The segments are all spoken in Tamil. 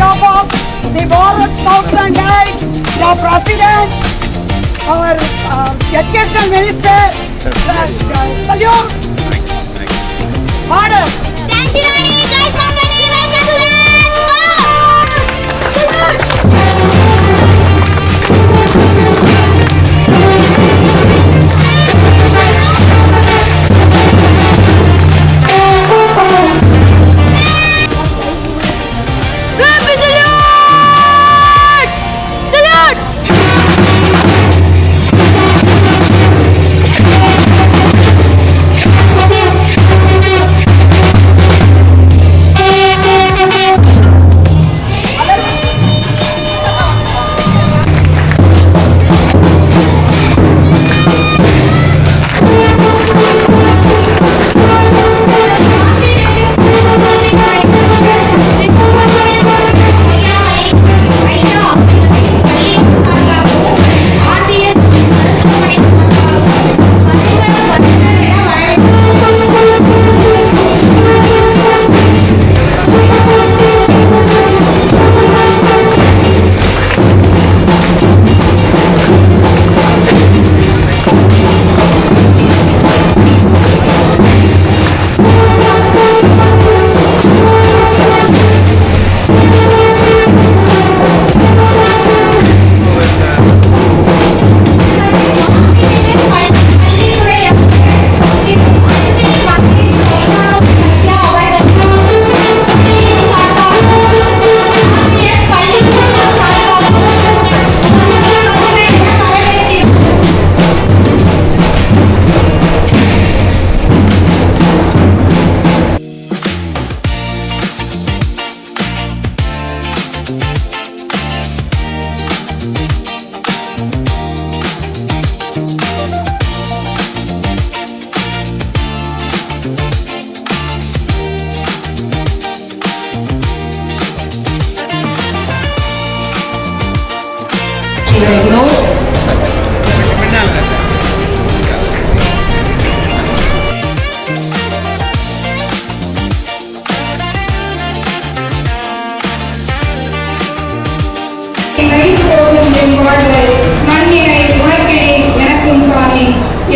behalf of the Bharat Scouts and Guides, the President, our Educational Minister, salute, order. Chanchirani Guide Company, welcome to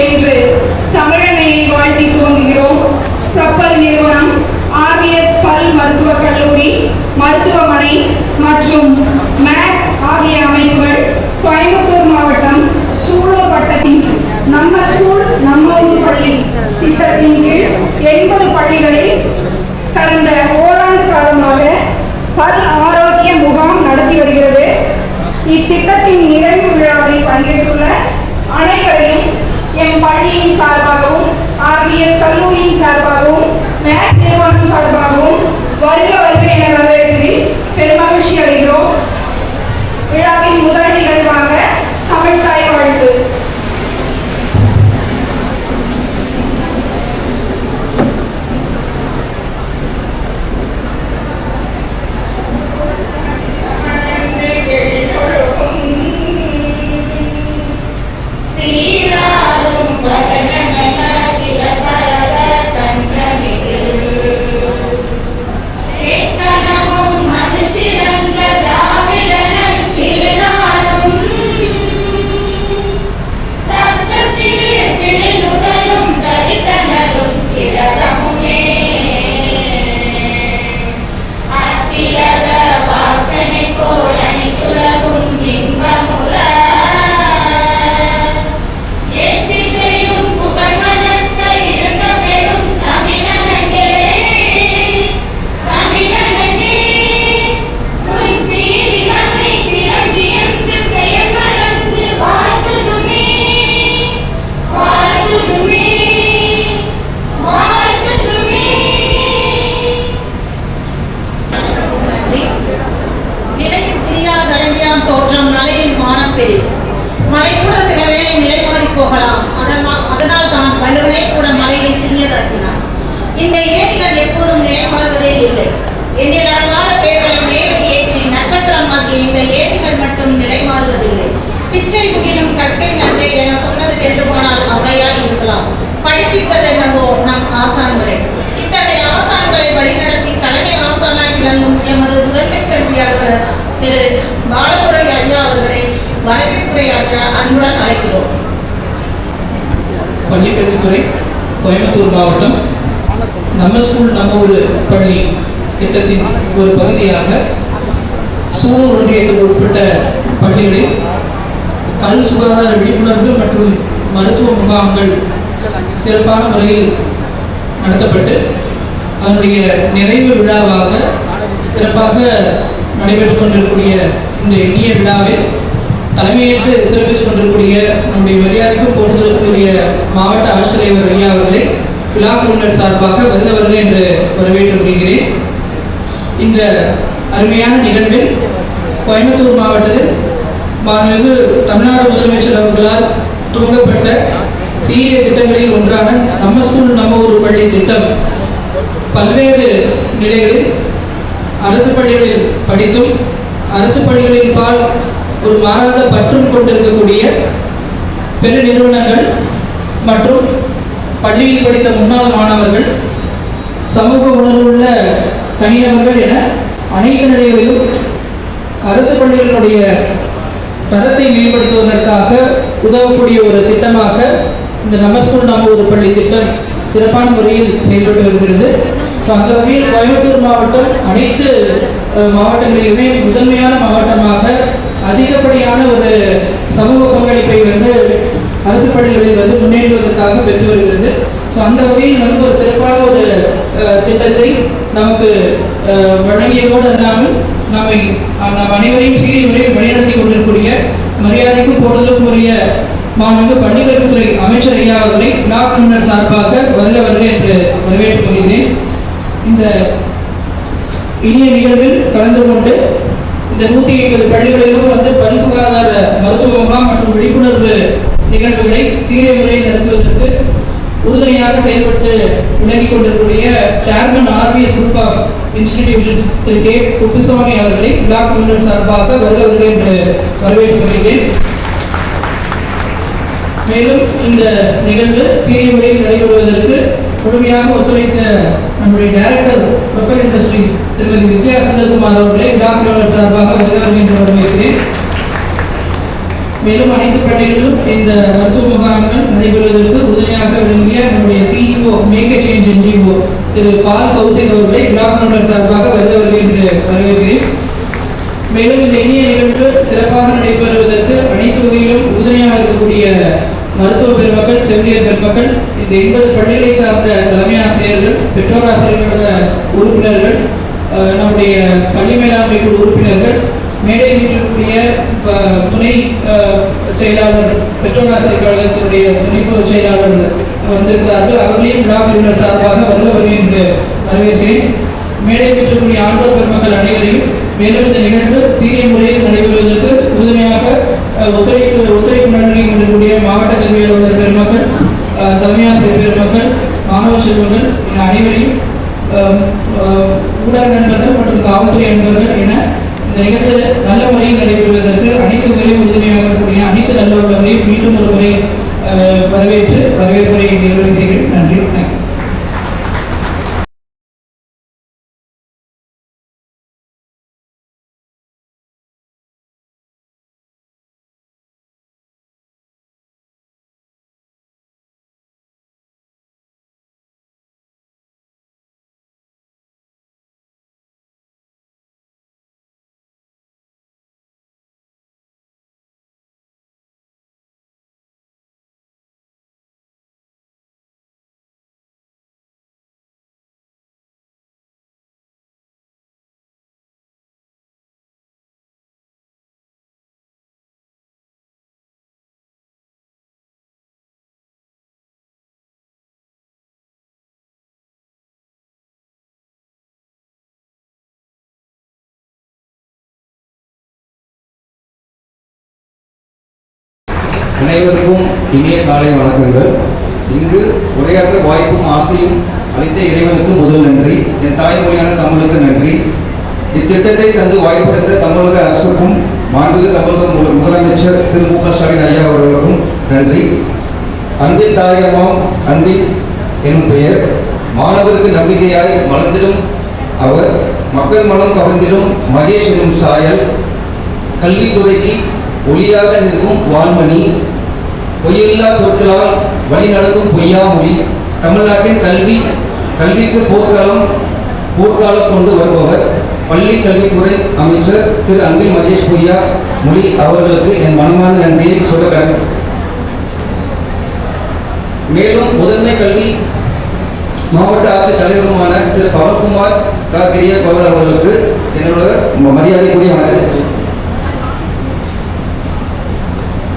என்று தமிழனை வாழ்த்தி துவங்குகிறோம். பிரபல் நிறுவனம், ஆர்விஎஸ் பல் மருத்துவக் கல்லூரி, மருத்துவமனை மற்றும் மேக் ஆகிய அமைப்புகள் கோயம்புத்தூர் மாவட்டம் சூலூர் வட்டத்தின் நம்ம ஸ்கூல் நம்ம ஊர் பள்ளி திட்டத்தின் கீழ் 80 பள்ளிகளில் கடந்த ஓராண்டு காலமாக பல் ஆரோக்கிய முகாம் நடத்தி வருகிறது. இத்திட்டத்தின் நிறைவு விழாவில் பங்கேற்றுள்ள அனைவரையும் எம் பள்ளியின் சார்பாகவும் ஆர்விஎஸ் கல்லூரியின் சார்பாகவும் மேக் நிறுவனம் சார்பாகவும் வருக வருக என வரவேற்கிறேன். பெருமகிழ்ச்சி அடைகிறோம். விழாவின் முதல் நிகழ்வாக தமிழ் தாய் வாழ்த்து. மழை கூட சில வேளை நிலை மாறி போகலாம். அதனால் தான் வள்ளுவரே கூட மலையை சிறியதாக்கினார். இந்த ஏணிகள் எப்போதும் நிலை மாறுவதே இல்லை. எண்ணில் அடங்காத பேர்களை மேலே ஏற்றி நட்சத்திரமாகிய இந்த ஏணிகள் மட்டும் நிலை மாறுவதில்லை. பிச்சை முகிலும் கற்பின் நன்மை என சொன்னது என்று போனால் அவையாய் இருக்கலாம். படிப்பித்தது என்னவோ நம் ஆசான்களை. இத்தகைய ஆசான்களை வழிநடத்தி தலைமை ஆசானாய் விளங்கும் எமது முதன்மை கல்வியாளர் திரு பாலதுரை ஐயா அவர்களை வரவேற்புரையாற்ற அன்புடன் அழைக்கிறோம். பள்ளிக்கல்வித்துறை கோயம்புத்தூர் மாவட்டம் நம்ம ஸ்கூல் நம்ம ஒரு பள்ளி திட்டத்தின் ஒரு பகுதியாக சூலூர் ஒன்றியத்துக்கு உட்பட்ட பள்ளிகளில் பல் சுகாதார விழிப்புணர்வு மற்றும் மருத்துவ முகாம்கள் சிறப்பான முறையில் நடத்தப்பட்டு அதனுடைய நிறைவு விழாவாக சிறப்பாக நடைபெற்றுக் கொண்டிருக்கூடிய இந்த இனிய விழாவில் தலைமையேற்று சிறப்பித்துக் கொண்டிருக்கூடிய நம்முடைய மரியாதைக்கும் போடுதலுக்குரிய மாவட்ட ஆட்சித்தலைவர் ஐயா அவர்களை விழா குழுவினர் சார்பாக வருக என்று வரவேற்று வருகிறேன். இந்த அருமையான நிகழ்வில் கோயம்புத்தூர் மாவட்டத்தில் மாண்புமிகு தமிழ்நாடு முதலமைச்சர் அவர்களால் துவங்கப்பட்ட சீரிய திட்டங்களில் ஒன்றான நம்ம ஸ்கூல் நம்ம ஒரு பள்ளி திட்டம் பல்வேறு நிலைகளில் அரசு பள்ளிகளில் படித்தும் அரசு பள்ளிகளின் பால் ஒரு மாறாத பற்றும் கொண்டிருக்கக்கூடிய பெரு நிறுவனங்கள் மற்றும் பள்ளியில் படித்த முன்னாள் மாணவர்கள் சமூக உணர்வுள்ள தனிநபர்கள் என அனைத்து நிலைகளிலும் அரசு பள்ளிகளுடைய தரத்தை மேம்படுத்துவதற்காக உதவக்கூடிய ஒரு திட்டமாக இந்த நம்ம ஸ்கூல் நம்ம ஒரு பள்ளி திட்டம் சிறப்பான முறையில் செயல்பட்டு வருகிறது. அந்த வகையில் கோயம்புத்தூர் மாவட்டம் அனைத்து மாவட்டங்களிலுமே முதன்மையான மாவட்டமாக அதிகப்படியான ஒரு சமூக பங்களிப்பை அரசு பள்ளிகளில் முன்னேற்றுவதற்காக பெற்று வருகிறது. ஸோ அந்த வகையில் ஒரு சிறப்பான ஒரு திட்டத்தை நமக்கு வழங்கியதோடு அல்லாமல் நம் அனைவரையும் சீரிய முறையில் வழிநடத்தி கொண்டிருக்கூடிய மரியாதைக்கும் போடுதலுக்கும் உரிய மாண்புமிகு பள்ளிக்கல்வித்துறை அமைச்சர் ஐயா அவர்களை விழா குழுவினர் சார்பாக வருக என்று வரவேற்றுக் கொள்கிறேன். இந்த இனிய நிகழ்வில் கலந்து கொண்டு இந்த 150 பள்ளிகளிலும் பல் சுகாதார மருத்துவ முகாம் மற்றும் விழிப்புணர்வு நிகழ்வுகளை சீரிய முறையில் நடத்துவதற்கு உறுதுணையாக செயல்பட்டு விளங்கிக் கொண்டிருக்கூடிய chairman RBS group of institutions திரு கே குப்புசாமி அவர்களை விழா குழுவினர் சார்பாக வருக என்று வரவேற்கிறேன். மேலும் இந்த நிகழ்வு சீரிய முறையில் நடைபெறுவதற்கு முழுமையாக ஒத்துழைத்த நம்முடைய டைரக்டர் ப்ரொபைல் இண்டஸ்ட்ரீஸ் திருமதி வித்யா சந்தர்குமார் அவர்களை விழா குழுவினர் சார்பாக வருக என்று வரவேற்கிறேன். மேலும் அனைத்து பள்ளிகளிலும் இந்த மருத்துவ முகாம்கள் நடைபெறுவதற்கு உறுதுணையாக விளங்கிய நம்முடைய CEO make a change NGO திரு பால் கௌசிக் அவர்களை விழா குழுவினர் சார்பாக வருக என்று வரவேற்கிறேன். மேலும் இந்த இனிய நிகழ்வு சிறப்பாக நடைபெறுவதற்கு அனைத்து வகையிலும் உறுதுணையாக இருக்கக்கூடிய மருத்துவ பெருமக்கள், செவிலியர் பெருமக்கள், இந்த 80 பள்ளிகளை சார்ந்த தலைமை ஆசிரியர்கள், பெற்றோர் ஆசிரியர்களோட உறுப்பினர்கள், நம்முடைய பள்ளி மேலாண்மை குழு உறுப்பினர்கள், மேடையில் இருக்கக்கூடிய துணை செயலாளர், பெற்றோர் ஆசிரியர் கழகத்தினுடைய துணை பொதுச் செயலாளர் வந்திருக்கிறார்கள். அவர்களையும் விழா குழுவினர் சார்பாக வருக என்று வரவேற்கிறேன். மேடையில் இருக்கக்கூடிய ஆண்டோர் பெருமக்கள் அனைவரையும் மேலும் இந்த நிகழ்வு சீரிய முறையில் நடைபெறுவதற்கு உறுதுணையாக ஒத்துழைப்பு நல்கி கொண்டிருக்கூடிய மாவட்ட கல்வி அலுவலர் பெருமக்கள், தலைமை ஆசிரியர் பெருமக்கள், மாணவ செல்வங்கள் என அனைவரையும் ஊடக நண்பர்கள் மற்றும் காவல்துறை நண்பர்கள் என இந்த நிகழ்வு நல்ல முறையில் நடைபெறுவதற்கு அனைத்து முறையும் உறுதுணையாக இருக்கக்கூடிய அனைத்து நல்லவர்களையும் மீண்டும் ஒரு முறை வரவேற்புரை நிறைவு செய்கிறேன். நன்றி. தேங்க்யூ. அனைவருக்கும் இனிய காலை வணக்கங்கள். இங்கு உரையாற்ற வாய்ப்பும் ஆசையும் அளித்த இறைவனுக்கு முதல் நன்றி. என் தாய்மொழியான தமிழுக்கு நன்றி. இத்திட்டத்தை தந்து வாய்ப்பளித்த தமிழக அரசுக்கும் மாண்புமிகு தமிழக முதலமைச்சர் திரு மு க ஸ்டாலின் ஐயா அவர்களுக்கும் நன்றி. அன்பின் தாயகமாம் அன்பின் எனும் பெயர் மாணவருக்கு நம்பிக்கையாய் வளர்ந்திடும் அவர் மக்கள் மனம் கவர்ந்திடும் மகேஷ் எனும் சாயல் கல்வித்துறைக்கு ஒளியாக நிற்கும் வான்மணி, பொய்யில்லா சொற்களால் வழிநடக்கும் பொய்யாமொழி, தமிழ்நாட்டின் கல்விக்கு போர்க்காலம் கொண்டு வருபவர், பள்ளி கல்வித்துறை அமைச்சர் திரு அன்பில் மகேஷ் பொய்யா மொழி அவர்களுக்கு என் மனமார்ந்த நன்றியை சொல்ல கடமை. மேலும் முதன்மை கல்வி மாவட்ட ஆட்சித் தலைவருமான திரு பவன்குமார் காக்கிரிய பவர் அவர்களுக்கு என்னோட மரியாதைக்குரிய வணக்கத்தை.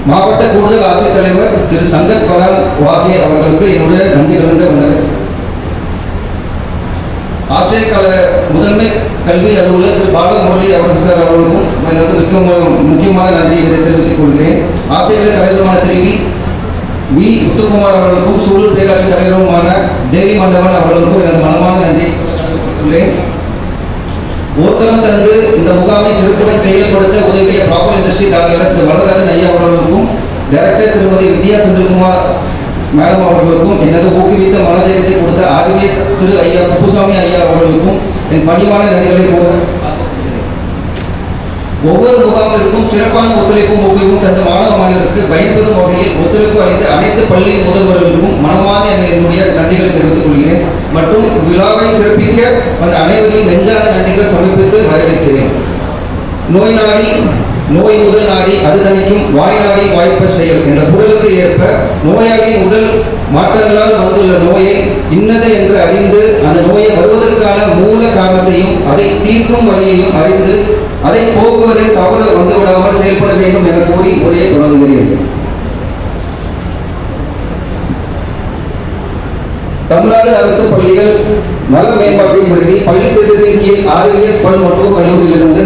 மாவட்ட கூடுதல் ஆட்சித்தலைவர் திரு சங்கர் பரான் வாகே அவர்களுக்கு என்னுடைய நன்றி கலந்த வணக்கம். ஆசிரியர் முதன்மை கல்வி அலுவலர் திரு பாலமுரளி அவர்கள் சார் அவர்களுக்கும் எனது முக்கியமான நன்றியை தெரிவித்துக் கொள்கிறேன். ஆசிரியர் தலைவருமான திரு வி முத்துக்குமார் அவர்களுக்கும் சூழல் பேராட்சி தலைவருமான தேவி மண்டபன் அவர்களுக்கும் எனது மனமான நன்றி உள்ளேன். ஓர்த்தரம் தந்து இந்த முகாமை சிறப்புடன் செயல்படுத்த உதவிய ப்ராப்பர் இண்டஸ்ட்ரி டாக்டர் திரு வரதராஜன் ஐயா அவர்களுக்கும் டைரக்டர் திருமதி வித்யா செந்தில்குமார் மேடம் அவர்களுக்கும் எனது ஊக்குவித்த மனதைரியத்தை கொடுத்த ஆர்விஎஸ் திரு ஐயா குப்புசாமி ஐயா அவர்களுக்கும் என் பணிவான நன்றிகளை ஒவ்வொரு முகாமிற்கும் சிறப்பான ஒத்துழைப்பும் ஊக்குவிப்பும் தந்த மாணவ மாணவர்களுக்கு பயன்பெறும் வகையில் ஒத்துழைப்பு அளித்த அனைத்து பள்ளி முதல்வர்களுக்கும் மனமாத என்னுடைய நன்றிகளை தெரிவித்துக் கொள்கிறேன். மற்றும் விழாவை சிறப்பிக்க வந்த அனைவரையும் நெஞ்சாத நன்றிகள் சமர்ப்பித்து வரவேற்கிறேன். நோய் முதல் நாடி அது தணிக்கும் வாய் நாடி வாய்ப்ப செயல் என்ற குரலுக்கு ஏற்ப நோயாளியின் உடல் மாற்றங்களால் வந்துள்ள நோயை இன்னது என்று அறிந்து அந்த நோயை வருவதற்கான மூல காரணத்தையும் அதை தீர்க்கும் வழியையும் அறிந்து அதை போக்குவதை தவறு வந்துவிடாமல் செயல்பட வேண்டும் என கூறி உரையை தொடங்குகிறேன். தமிழ்நாடு அரசு பள்ளிகள் நல மேம்பாட்டின் பகுதி பள்ளி திட்டத்தின் கீழ் ஆர்விஎஸ் பல் மருத்துவக் கல்லூரியிலிருந்து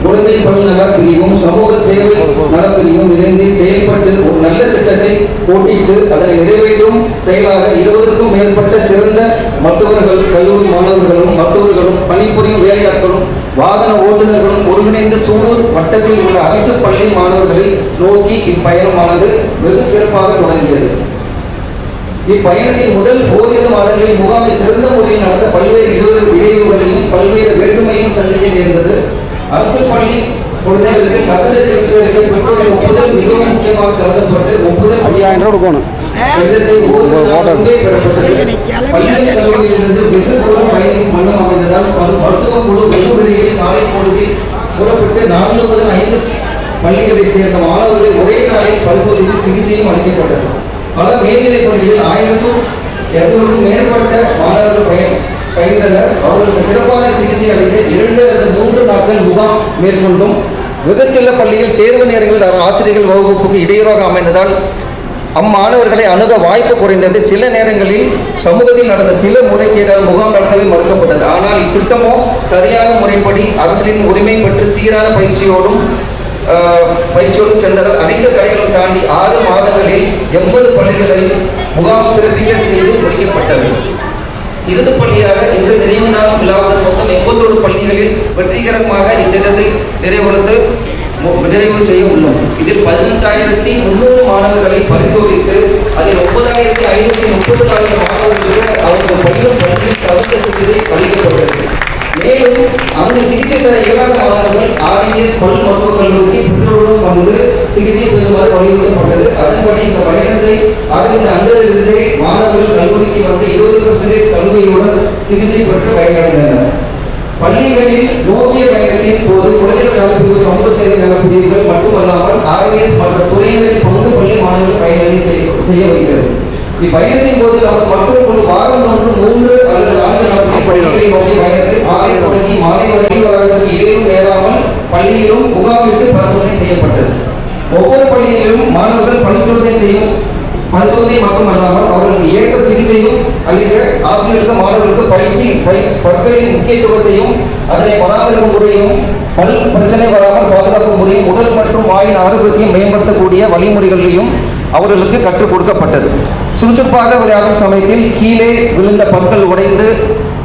குழந்தை பல் நல பிரிவும் சமூக சேவை நலப்பிரிவும் இணைந்து செயல்பட்டு ஒரு நல்ல திட்டத்தை போட்டியிட்டு அதனை நிறைவேற்றும் செயலாக 20க்கும் மேற்பட்ட சிறந்த மருத்துவர்கள், கல்லூரி மாணவர்களும் மருத்துவர்களும் பணிபுரியும் வேலையாட்களும் வாகன ஓட்டுநர்களும் ஒருங்கிணைந்த சூலூர் வட்டத்தில் உள்ள அரசு பள்ளி மாணவர்களை நோக்கி இப்பயணமானது வெகு சிறப்பாக தொடங்கியது. இப்பயணத்தின் முதல் ஓரிரு மாதங்களில் முகாமை சிறந்த முறையில் நடந்த பல்வேறு இடையூறுகளையும் பல்வேறு வேற்றுமையும் சந்திக்க நேர்ந்தது. அரசு பள்ளி குழந்தைகளுக்கு தகுந்த சிகிச்சை அளிக்க பெற்றோரின் ஒப்புதல் மிகவும் முக்கியமாக கருதப்பட்டு ஒப்புதல் கல்லூரியிலிருந்து வெகு தூரம் பயணிக்கும் மன்னம் அமைந்ததால் மருத்துவ குழு வெகுமுறைகளில் காலை பொழுதில் புறப்பட்டு 4 முதல் 5 பள்ளிகளை சேர்ந்த மாணவர்களை ஒரே நாளில் பரிசோதித்து சிகிச்சையும் அளிக்கப்பட்டது. பல மேல்நிலைப் பள்ளிகளில் 1200க்கும் மேற்பட்ட மாணவர்கள் பயின்றனர். அவர்களுக்கு சிறப்பான சிகிச்சை அளித்து 2 அல்லது 3 நாட்கள் முகாம் மேற்கொண்டும் வெகு சில பள்ளியில் தேர்வு நேரங்களில் ஆசிரியர்கள் வகுப்புக்கு இடையூறாக அமைந்ததால் அம்மாணவர்களை அணுக வாய்ப்பு குறைந்தது. சில நேரங்களில் சமூகத்தில் நடந்த சில முறைகேடால் முகாம் நடத்தவே மறுக்கப்பட்டது. ஆனால் இத்திட்டமோ சரியான முறைப்படி அரசின் உரிமை பெற்று சீரான பயிற்சியோடும் சென்றதால் அனைத்து கடைகளும் தாண்டி 6 மாதங்களில் 80 பள்ளிகளில் முகாம் சிறப்பிக்க செய்து முடிக்கப்பட்டது. இறுதி பள்ளியாக இன்று நினைவு நாள் விழாவுடன் மொத்தம் 81 பள்ளிகளில் வெற்றிகரமாக இத்திட்டத்தை நிறைவு செய்ய உள்ளோம். இதில் 15,300 மாணவர்களை பரிசோதித்து அதில் 9,534 மாணவர்களுக்கு அவர்கள் பள்ளியில் தகுந்த சிகிச்சை அளிக்கப்பட்டது. மேலும் அங்கு சிகிச்சை பெற இயலாத மாணவர்கள் ஆர்விஎஸ் பல் மருத்துவக் கல்லூரிக்கு பெற்றோருடன் வந்து சிகிச்சை பெறுமாறு வலியுறுத்தப்பட்டது. அதன்படி இந்த பயணத்தை ஆரம்பித்த அன்றிலிருந்தே மாணவர்கள் கல்லூரிக்கு வந்து 20% சலுகையுடன் சிகிச்சை பெற்று பயனடைந்தனர். பள்ளிகளில் நோக்கிய பயணத்தின் போது குழந்தைகள் நலப்பிரிவு சமூக சேவை நலப்பிரிவுகள் மட்டுமல்லாமல் ஆர்விஎஸ் மற்ற துறைகளில் பங்கு பள்ளி மாணவர்கள் பயணத்தை செய்ய வைக்கிறது. இப்பயணத்தின் போது நமது மருத்துவ குழு வாரம் ஒன்று 3 அல்லது 4 நாட்கள் பள்ளிகளை நோக்கி பயணித்து மாலை தொடங்கி மாலை வரை வருவதற்கு இடையூறு நேராமல் பள்ளியிலும் முகாமிட்டு பரிசோதனை செய்யப்பட்டது. ஒவ்வொரு பள்ளிகளிலும் மாணவர்கள் பரிசோதனை மட்டுமல்லாமல் அவர்களுக்கு ஏற்ற சிகிச்சையும் அளிக்க ஆசிரியர்களுக்கு மாணவர்களுக்கு பற்களின் முக்கியத்துவத்தையும் அதனை பராமரிக்கும் முறையும் பல் பிரச்சனை வராமல் பாதுகாக்கும் முறையும் உடல் மற்றும் வாயின் ஆரோக்கியத்தையும் மேம்படுத்தக்கூடிய வழிமுறைகளையும் அவர்களுக்கு கற்றுக் கொடுக்கப்பட்டது. சுறுசுறுப்பாக விளையாடும் சமயத்தில் கீழே விழுந்த பற்கள் உடைந்து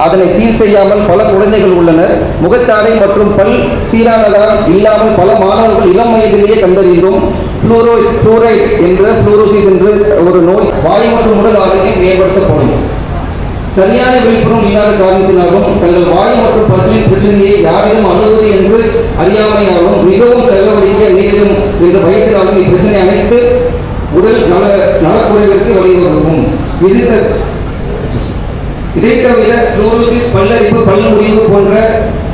அதனை சீர் செய்யாமல் பல குழந்தைகள் உள்ளனர். முகத்தாடை மற்றும் பல் சீரானதால் இல்லாமல் பல மாணவர்கள் இளம் வயதிலேயே கண்டறிந்தோம். ஃப்ளூரைட் என்ற ஃப்ளூரோசிஸ் என்ற ஒரு நோய் வாய் மற்றும் உடல் ஆரோக்கியம் மேம்படுத்தப்படும். சரியான விழிப்புணர்வு இல்லாத காரணத்தினாலும் தங்கள் வாய் மற்றும் பற்களின் பிரச்சனையை யாரிடம் அணுவது என்று அறியாமையாலும் மிகவும் செலவு என்ற பயத்தினாலும் இப்பிரச்சனை அனைத்து உடல் நலக்குறைவிற்கு வழிவகுக்கும். இதை தவிர ஃப்ளோரோசிஸ், பல்லரிப்பு, பல் முறிவு போன்ற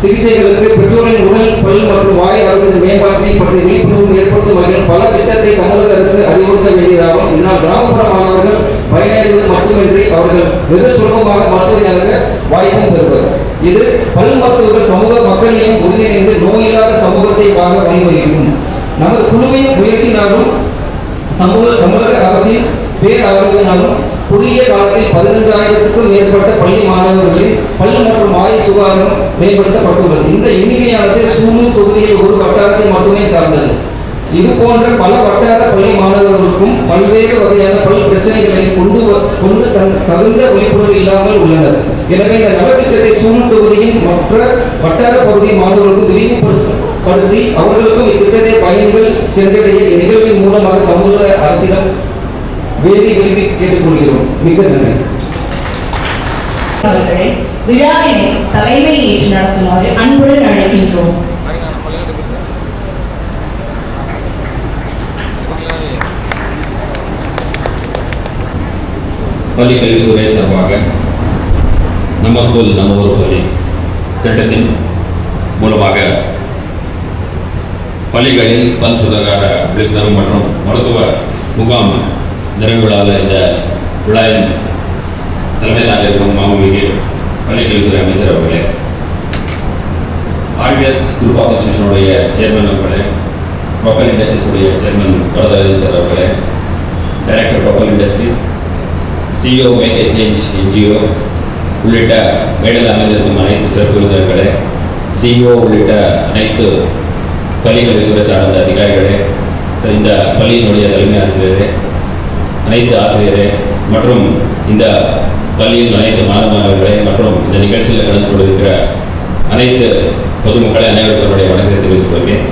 சிகிச்சைகளுக்கு பெற்றோரின் உடல், பல் மற்றும் வாய் ஆரோக்கிய மேம்பாட்டை பற்றி விழிப்புணர்வு ஏற்படுத்தும் வகையில் பல திட்டத்தை தமிழக அரசு அறிவுறுத்த வேண்டியதாகும். இதனால் கிராமப்புற மாணவர்கள் பயனடைவது மட்டுமின்றி அவர்கள் வெகு சுலபமாக மருத்துவராக வாய்ப்பும் பெறுவர். இது பல் மருத்துவர்கள் சமூக மக்களையும் ஒருங்கிணைந்து நோயில்லாத சமூகத்தை வாழ வழிவகுக்கும். நமது குழுவின் முயற்சியினாலும் தமிழக அரசின் பேராதரவினாலும் குறுகிய காலத்தில் 15,000க்கும் மேற்பட்ட பள்ளி மாணவர்களின் பல் மற்றும் வாய் சுகாதாரம் மேம்படுத்தப்பட்டுள்ளது. இந்த எண்ணிக்கையானது சூலூர் தொகுதியில் ஒரு வட்டாரத்தை மட்டுமே சார்ந்தது. இது போன்ற பல வட்டார பள்ளி மாணவர்களுக்கும் பல்வேறு வகையான பல் பிரச்சனைகளை கொண்டு தகுந்த விழிப்புணர்வு இல்லாமல் உள்ளனர். எனவே இந்த நலத்திட்டத்தை சூலூர் தொகுதியின் மற்ற வட்டார பகுதி மாணவர்களுக்கும் விரிவுபடுத்தி அவர்களுக்கும் இத்திட்டத்தை பயன்கள் சென்றடைய நிகழ்வின் மூலமாக தமிழக அரசிடம் வேண்டி விரும்பி கேட்டுக்கொள்கிறோம். மிக நன்றி. அவர்களை விழாவினை தலைமை ஏற்று நடத்துமாறு அன்புடன் அழைக்கின்றோம். பள்ளி கல்வித்துறை சார்பாக நம்ம ஸ்கூல் நம்ம ஒரு பள்ளி திட்டத்தின் மூலமாக பள்ளிகளில் பல் சுகாதார விழிப்புணர்வு மற்றும் மருத்துவ முகாம் நிறைவு விழாவில் இந்த விழாவின் தலைமையாக இருக்கும் மாண்புமிகு பள்ளிக்கல்வித்துறை அமைச்சர் அவர்களே, RVS குரூப் ஆஃப் இன்ஸ்டிடியூஷனுடைய சேர்மன் அவர்களே, ப்ரொபல் இண்டஸ்ட்ரீஸுடைய சேர்மன் வரதராஜன் சார் அவர்களே, director Propel Industries, CEO Make a Change NGO உள்ளிட்ட மேடையில் அமைந்திருக்கும் அனைத்து சிறப்பு விருந்தினர்களே, CEO உள்ளிட்ட அனைத்து பள்ளிக்கல்வித்துறை சார்ந்த அதிகாரிகளே, இந்த பள்ளியினுடைய தலைமை ஆசிரியரே, அனைத்து ஆசிரியரே மற்றும் இந்த பள்ளியின் அனைத்து மாணவர்களே மற்றும் இந்த நிகழ்ச்சியில் கலந்து கொண்டிருக்கிற அனைத்து பொதுமக்களை அனைவருடைய வணக்கத்தை தெரிவித்துக் கொள்கிறேன்.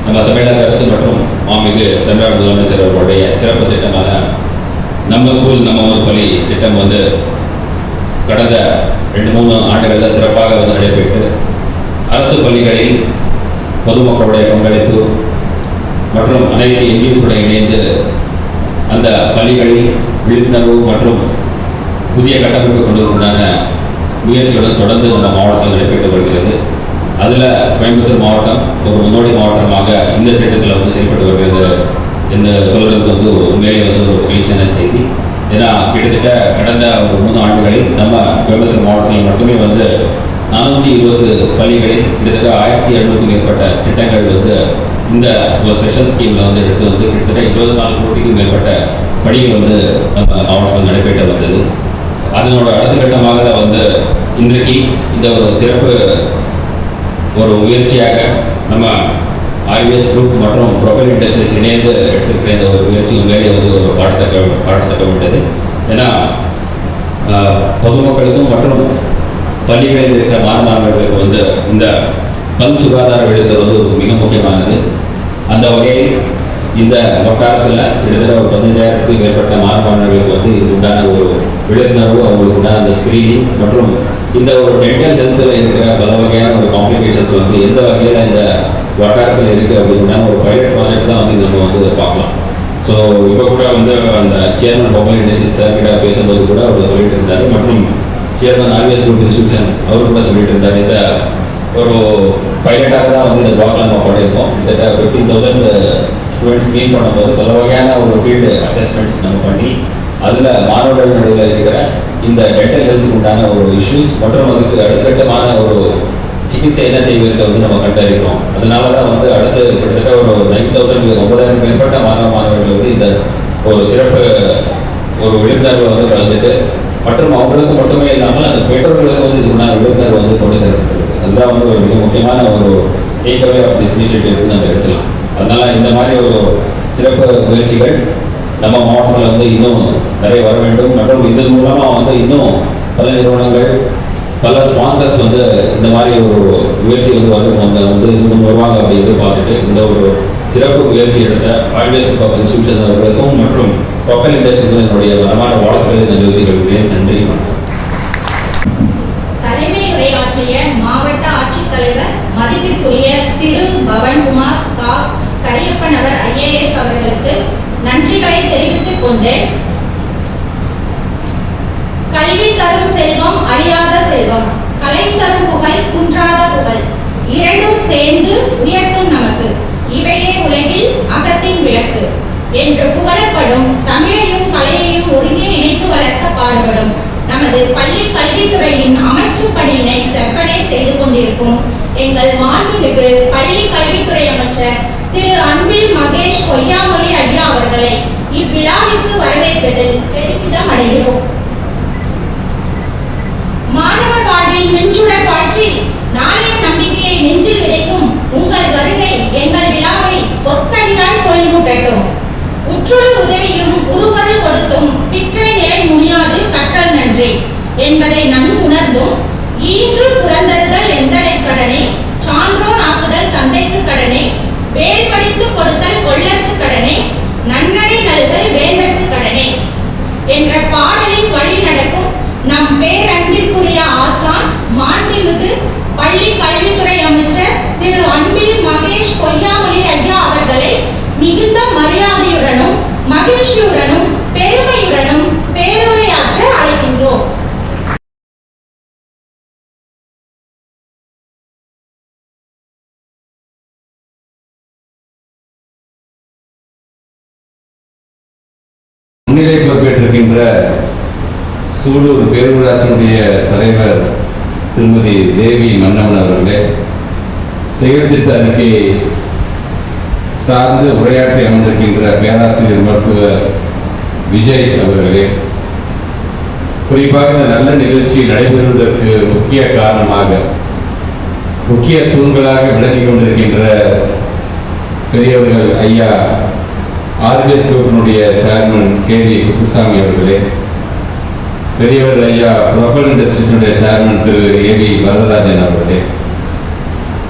நம்ம தமிழக அரசு மற்றும் மாண்புமிகு தமிழ்நாடு முதலமைச்சர் அவர்களுடைய சிறப்பு திட்டமான நம்ம ஸ்கூல் நம்ம ஒரு பள்ளி திட்டம் கடந்த 2-3 ஆண்டுகளில் சிறப்பாக நடைபெற்று அரசு பள்ளிகளில் பொதுமக்களுடைய பங்களிப்பு மற்றும் அனைத்து NGOஸுடன் இணைந்து அந்த பள்ளிகளில் விழிப்புணர்வு மற்றும் புதிய கட்டமைப்பு கொண்டதற்கான முயற்சிகளுடன் தொடர்ந்து நம்ம மாவட்டத்தில் நடைபெற்று வருகிறது. அதில் கோயம்புத்தூர் மாவட்டம் ஒரு முன்னோடி மாவட்டமாக இந்த திட்டத்தில் செயல்பட்டு வருகிறது என்று சொல்கிறதுக்கு உண்மையிலே ஒரு மகிழ்ச்சியான செய்தி. ஏன்னா கிட்டத்தட்ட கடந்த ஒரு 3 ஆண்டுகளில் நம்ம கோயம்புத்தூர் மாவட்டத்தில் மட்டுமே 420 பள்ளிகளில் கிட்டத்தட்ட 1700க்கும் மேற்பட்ட திட்டங்கள் இந்த ஒரு ஸ்பெஷல் ஸ்கீமில் எடுத்து கிட்டத்தட்ட 24 கோடிக்கும் மேற்பட்ட பணிகள் நம்ம மாவட்டத்தில் நடைபெற்று வந்தது. அதனோட அடுத்த கட்டமாக இன்றைக்கு இந்த ஒரு சிறப்பு ஒரு முயற்சியாக நம்ம RVS குரூப் மற்றும் ப்ரொபல் இண்டஸ்ட்ரீஸ் இணைந்து எடுத்துக்கிற இந்த ஒரு முயற்சி உண்மையிலே ஒரு பாடத்தக்க விட்டது. ஏன்னா பொதுமக்களுக்கும் மற்றும் பள்ளிகளில் இருக்கிற மாணவர்களுக்கு இந்த பல் சுகாதார விழிப்புணர்வு ஒரு மிக முக்கியமானது. அந்த வகையில் இந்த வட்டாரத்தில் கிட்டத்தட்ட ஒரு 15,000க்கும் மேற்பட்ட மாணவர்களுக்கு இது உண்டான ஒரு விழிப்புணர்வு, அவங்களுக்கு உண்டான அந்த ஸ்கிரீனிங் மற்றும் இந்த ஒரு டென்டல் ஹெல்த்தில் இருக்கிற பல வகையான ஒரு காம்ப்ளிகேஷன்ஸ் எந்த வகையில் இந்த வட்டாரத்தில் இருக்குது அப்படின்னா ஒரு பைலட் ப்ராஜெக்ட் தான் நம்ம பார்க்கலாம். ஸோ இப்போ கூட அந்த சேர்மன் மொபைல் இண்டஸ்ட்ரீஸ் சார்கிட்ட பேசும்போது கூட அவர் சொல்லிட்டு இருந்தார் மற்றும் சேர்மன் RVS குரூப் இன்ஸ்டிடியூஷன் அவர் கூட சொல்லிட்டு இருந்தார். இந்த ஒரு பைலட்டாக தான் இந்த பிளாக்ல நம்ம பண்ணியிருக்கோம். கிட்டத்தட்ட 15,000 ஸ்டூடெண்ட்ஸ் மீட் பண்ணும்போது பல வகையான ஒரு ஃபீல்டு அசஸ்மெண்ட்ஸ் நம்ம பண்ணி அதில் மாணவர்கள் நடுவில் இருக்கிற இந்த டென்டல் ஹெல்த்துக்கு உண்டான ஒரு இஷ்யூஸ் மற்றும் அதுக்கு அடுத்தகட்டமான ஒரு சிகிச்சை என்ன தேவைகளை நம்ம கண்டறிகிறோம். அதனால தான் அடுத்து கிட்டத்தட்ட ஒரு 9,000 மேற்பட்ட மாணவர்கள் இந்த ஒரு சிறப்பு ஒரு விழிப்புணர்வு கலந்துட்டு மற்றும் அவங்களுக்கு மட்டுமே இல்லாமல் அந்த பெற்றோர்களுக்கு இது உண்டான விழிப்புணர்வு கொண்டு சேர்க்கப்பட்டிருக்கு. அதுதான் ஒரு மிக முக்கியமான ஒரு டேக்அவே ஆஃப் திஸ் இனிஷியேட்டிவ் நம்ம எடுத்துக்கலாம். அதனால இந்த மாதிரி ஒரு சிறப்பு முயற்சிகள் நம்ம மாவட்டத்தில் இன்னும் நிறைய வர வேண்டும் மற்றும் இதன் மூலமாக இன்னும் பல நிறுவனங்கள் பல ஸ்பான்சர்ஸ் இந்த மாதிரி ஒரு முயற்சி இன்னும் வருவாங்க அப்படி எதிர்பார்த்துட்டு இந்த ஒரு சிறப்பு முயற்சி எடுத்த RVS குரூப் ஆஃப் இன்ஸ்டிடியூஷன் அவர்களுக்கும் மற்றும் ப்ரொபல் இண்டஸ்ட்ரீஸ் என்னுடைய வரமான வாழ்த்துக்களை நன்றி கொள்கிறேன். நன்றி, வணக்கம். தலைமை உரையாற்றிய மாவட்ட ஆட்சித்தலைவர் மதிப்பிற்குரிய திரு பவன்குமார் கரியப்பன் அவர் IAS அவர்களுக்கு நன்றிகளை தெரிவித்துக் கொண்டு, கல்வி தரும் செல்வம் அறியாத செல்வம், கலை தரும் புகழ் குன்றாத புகழ், இரண்டும் சேர்ந்து உயர்த்தும் நமக்கு, இவையே உலகில் அகத்தின் விளக்கு என்று புகழப்படும் தமிழையும் கலையையும் ஒருங்கே இணைத்து வளர்க்க பாடுபடும் நமது பள்ளி கல்வித்துறையின் அமைச்சு பணியினை செவ்வனே செய்து கொண்டிருக்கும் எங்கள் மாண்புமிகு பள்ளி கல்வித்துறை அமைச்சர் திரு அன்பில் மகேஷ் பொய்யாமொழி ஐயா அவர்களை இவ்விழாவிற்கு வரவேற்பதில் பெருமிதம் அடைகிறோம். மாணவர் வாழ்வில் மின்சுடர் பாய்ச்சி நாளைய நம்பிக்கையை நெஞ்சில் விதைக்கும் உங்கள் வருகை எங்கள் விழாவை பொற்கதிராய் பொலிவூட்டட்டும். உற்றுழு உதவியும் உருவருள் கொடுத்தும் பிற்றை நிலை முடியாது கற்றல் நன்றி என்பதை நன்கு உணர்ந்தும், ஈன்று புறந்தறுதல் எந்தனை கடனே, சான்றோன் ஆக்குதல் தந்தைக்கு கடனே, வேல் படித்து கொடுத்தல் கொள்ளற்கு கடனே, நன்னடை நல்கல் வேந்தற்கு கடனே என்ற பாடலின் வழி நடக்கும் நம் பேரன்பிற்குரிய ஆசான் மாண்புமிகு பள்ளி கல்வித்துறை அமைச்சர் திரு அன்பில் மகேஷ் பொய்யாமொழி ஐயா அவர்களை மிகுந்த மரியாதையுடனும் மகிழ்ச்சியுடனும் பெருமையுடனும் பேருரையாற்ற அழைக்கின்றோம். முன்னிலை பொறுப்பேற்றிருக்கின்ற சூலூர் பேரூராட்சியினுடைய தலைவர் திருமதி தேவி மன்னவன் அவர்களே, செயல்திட்ட அறிக்கையை சார்ந்து உரையாற்றி அமர்ந்திருக்கின்ற பேராசிரியர் மருத்துவர் விஜய் அவர்களே, குறிப்பாக இந்த நல்ல நிகழ்ச்சி நடைபெறுவதற்கு முக்கிய காரணமாக முக்கிய தூண்களாக விளங்கிக் கொண்டிருக்கின்ற பெரியவர்கள் ஐயா RBS சேர்மன் KV குப்புசாமி அவர்களே, பெரியவர் ஐயா ப்ரொபல் இண்டஸ்ட்ரீஸுடைய சேர்மன் திரு AV வரதராஜன் அவர்களே,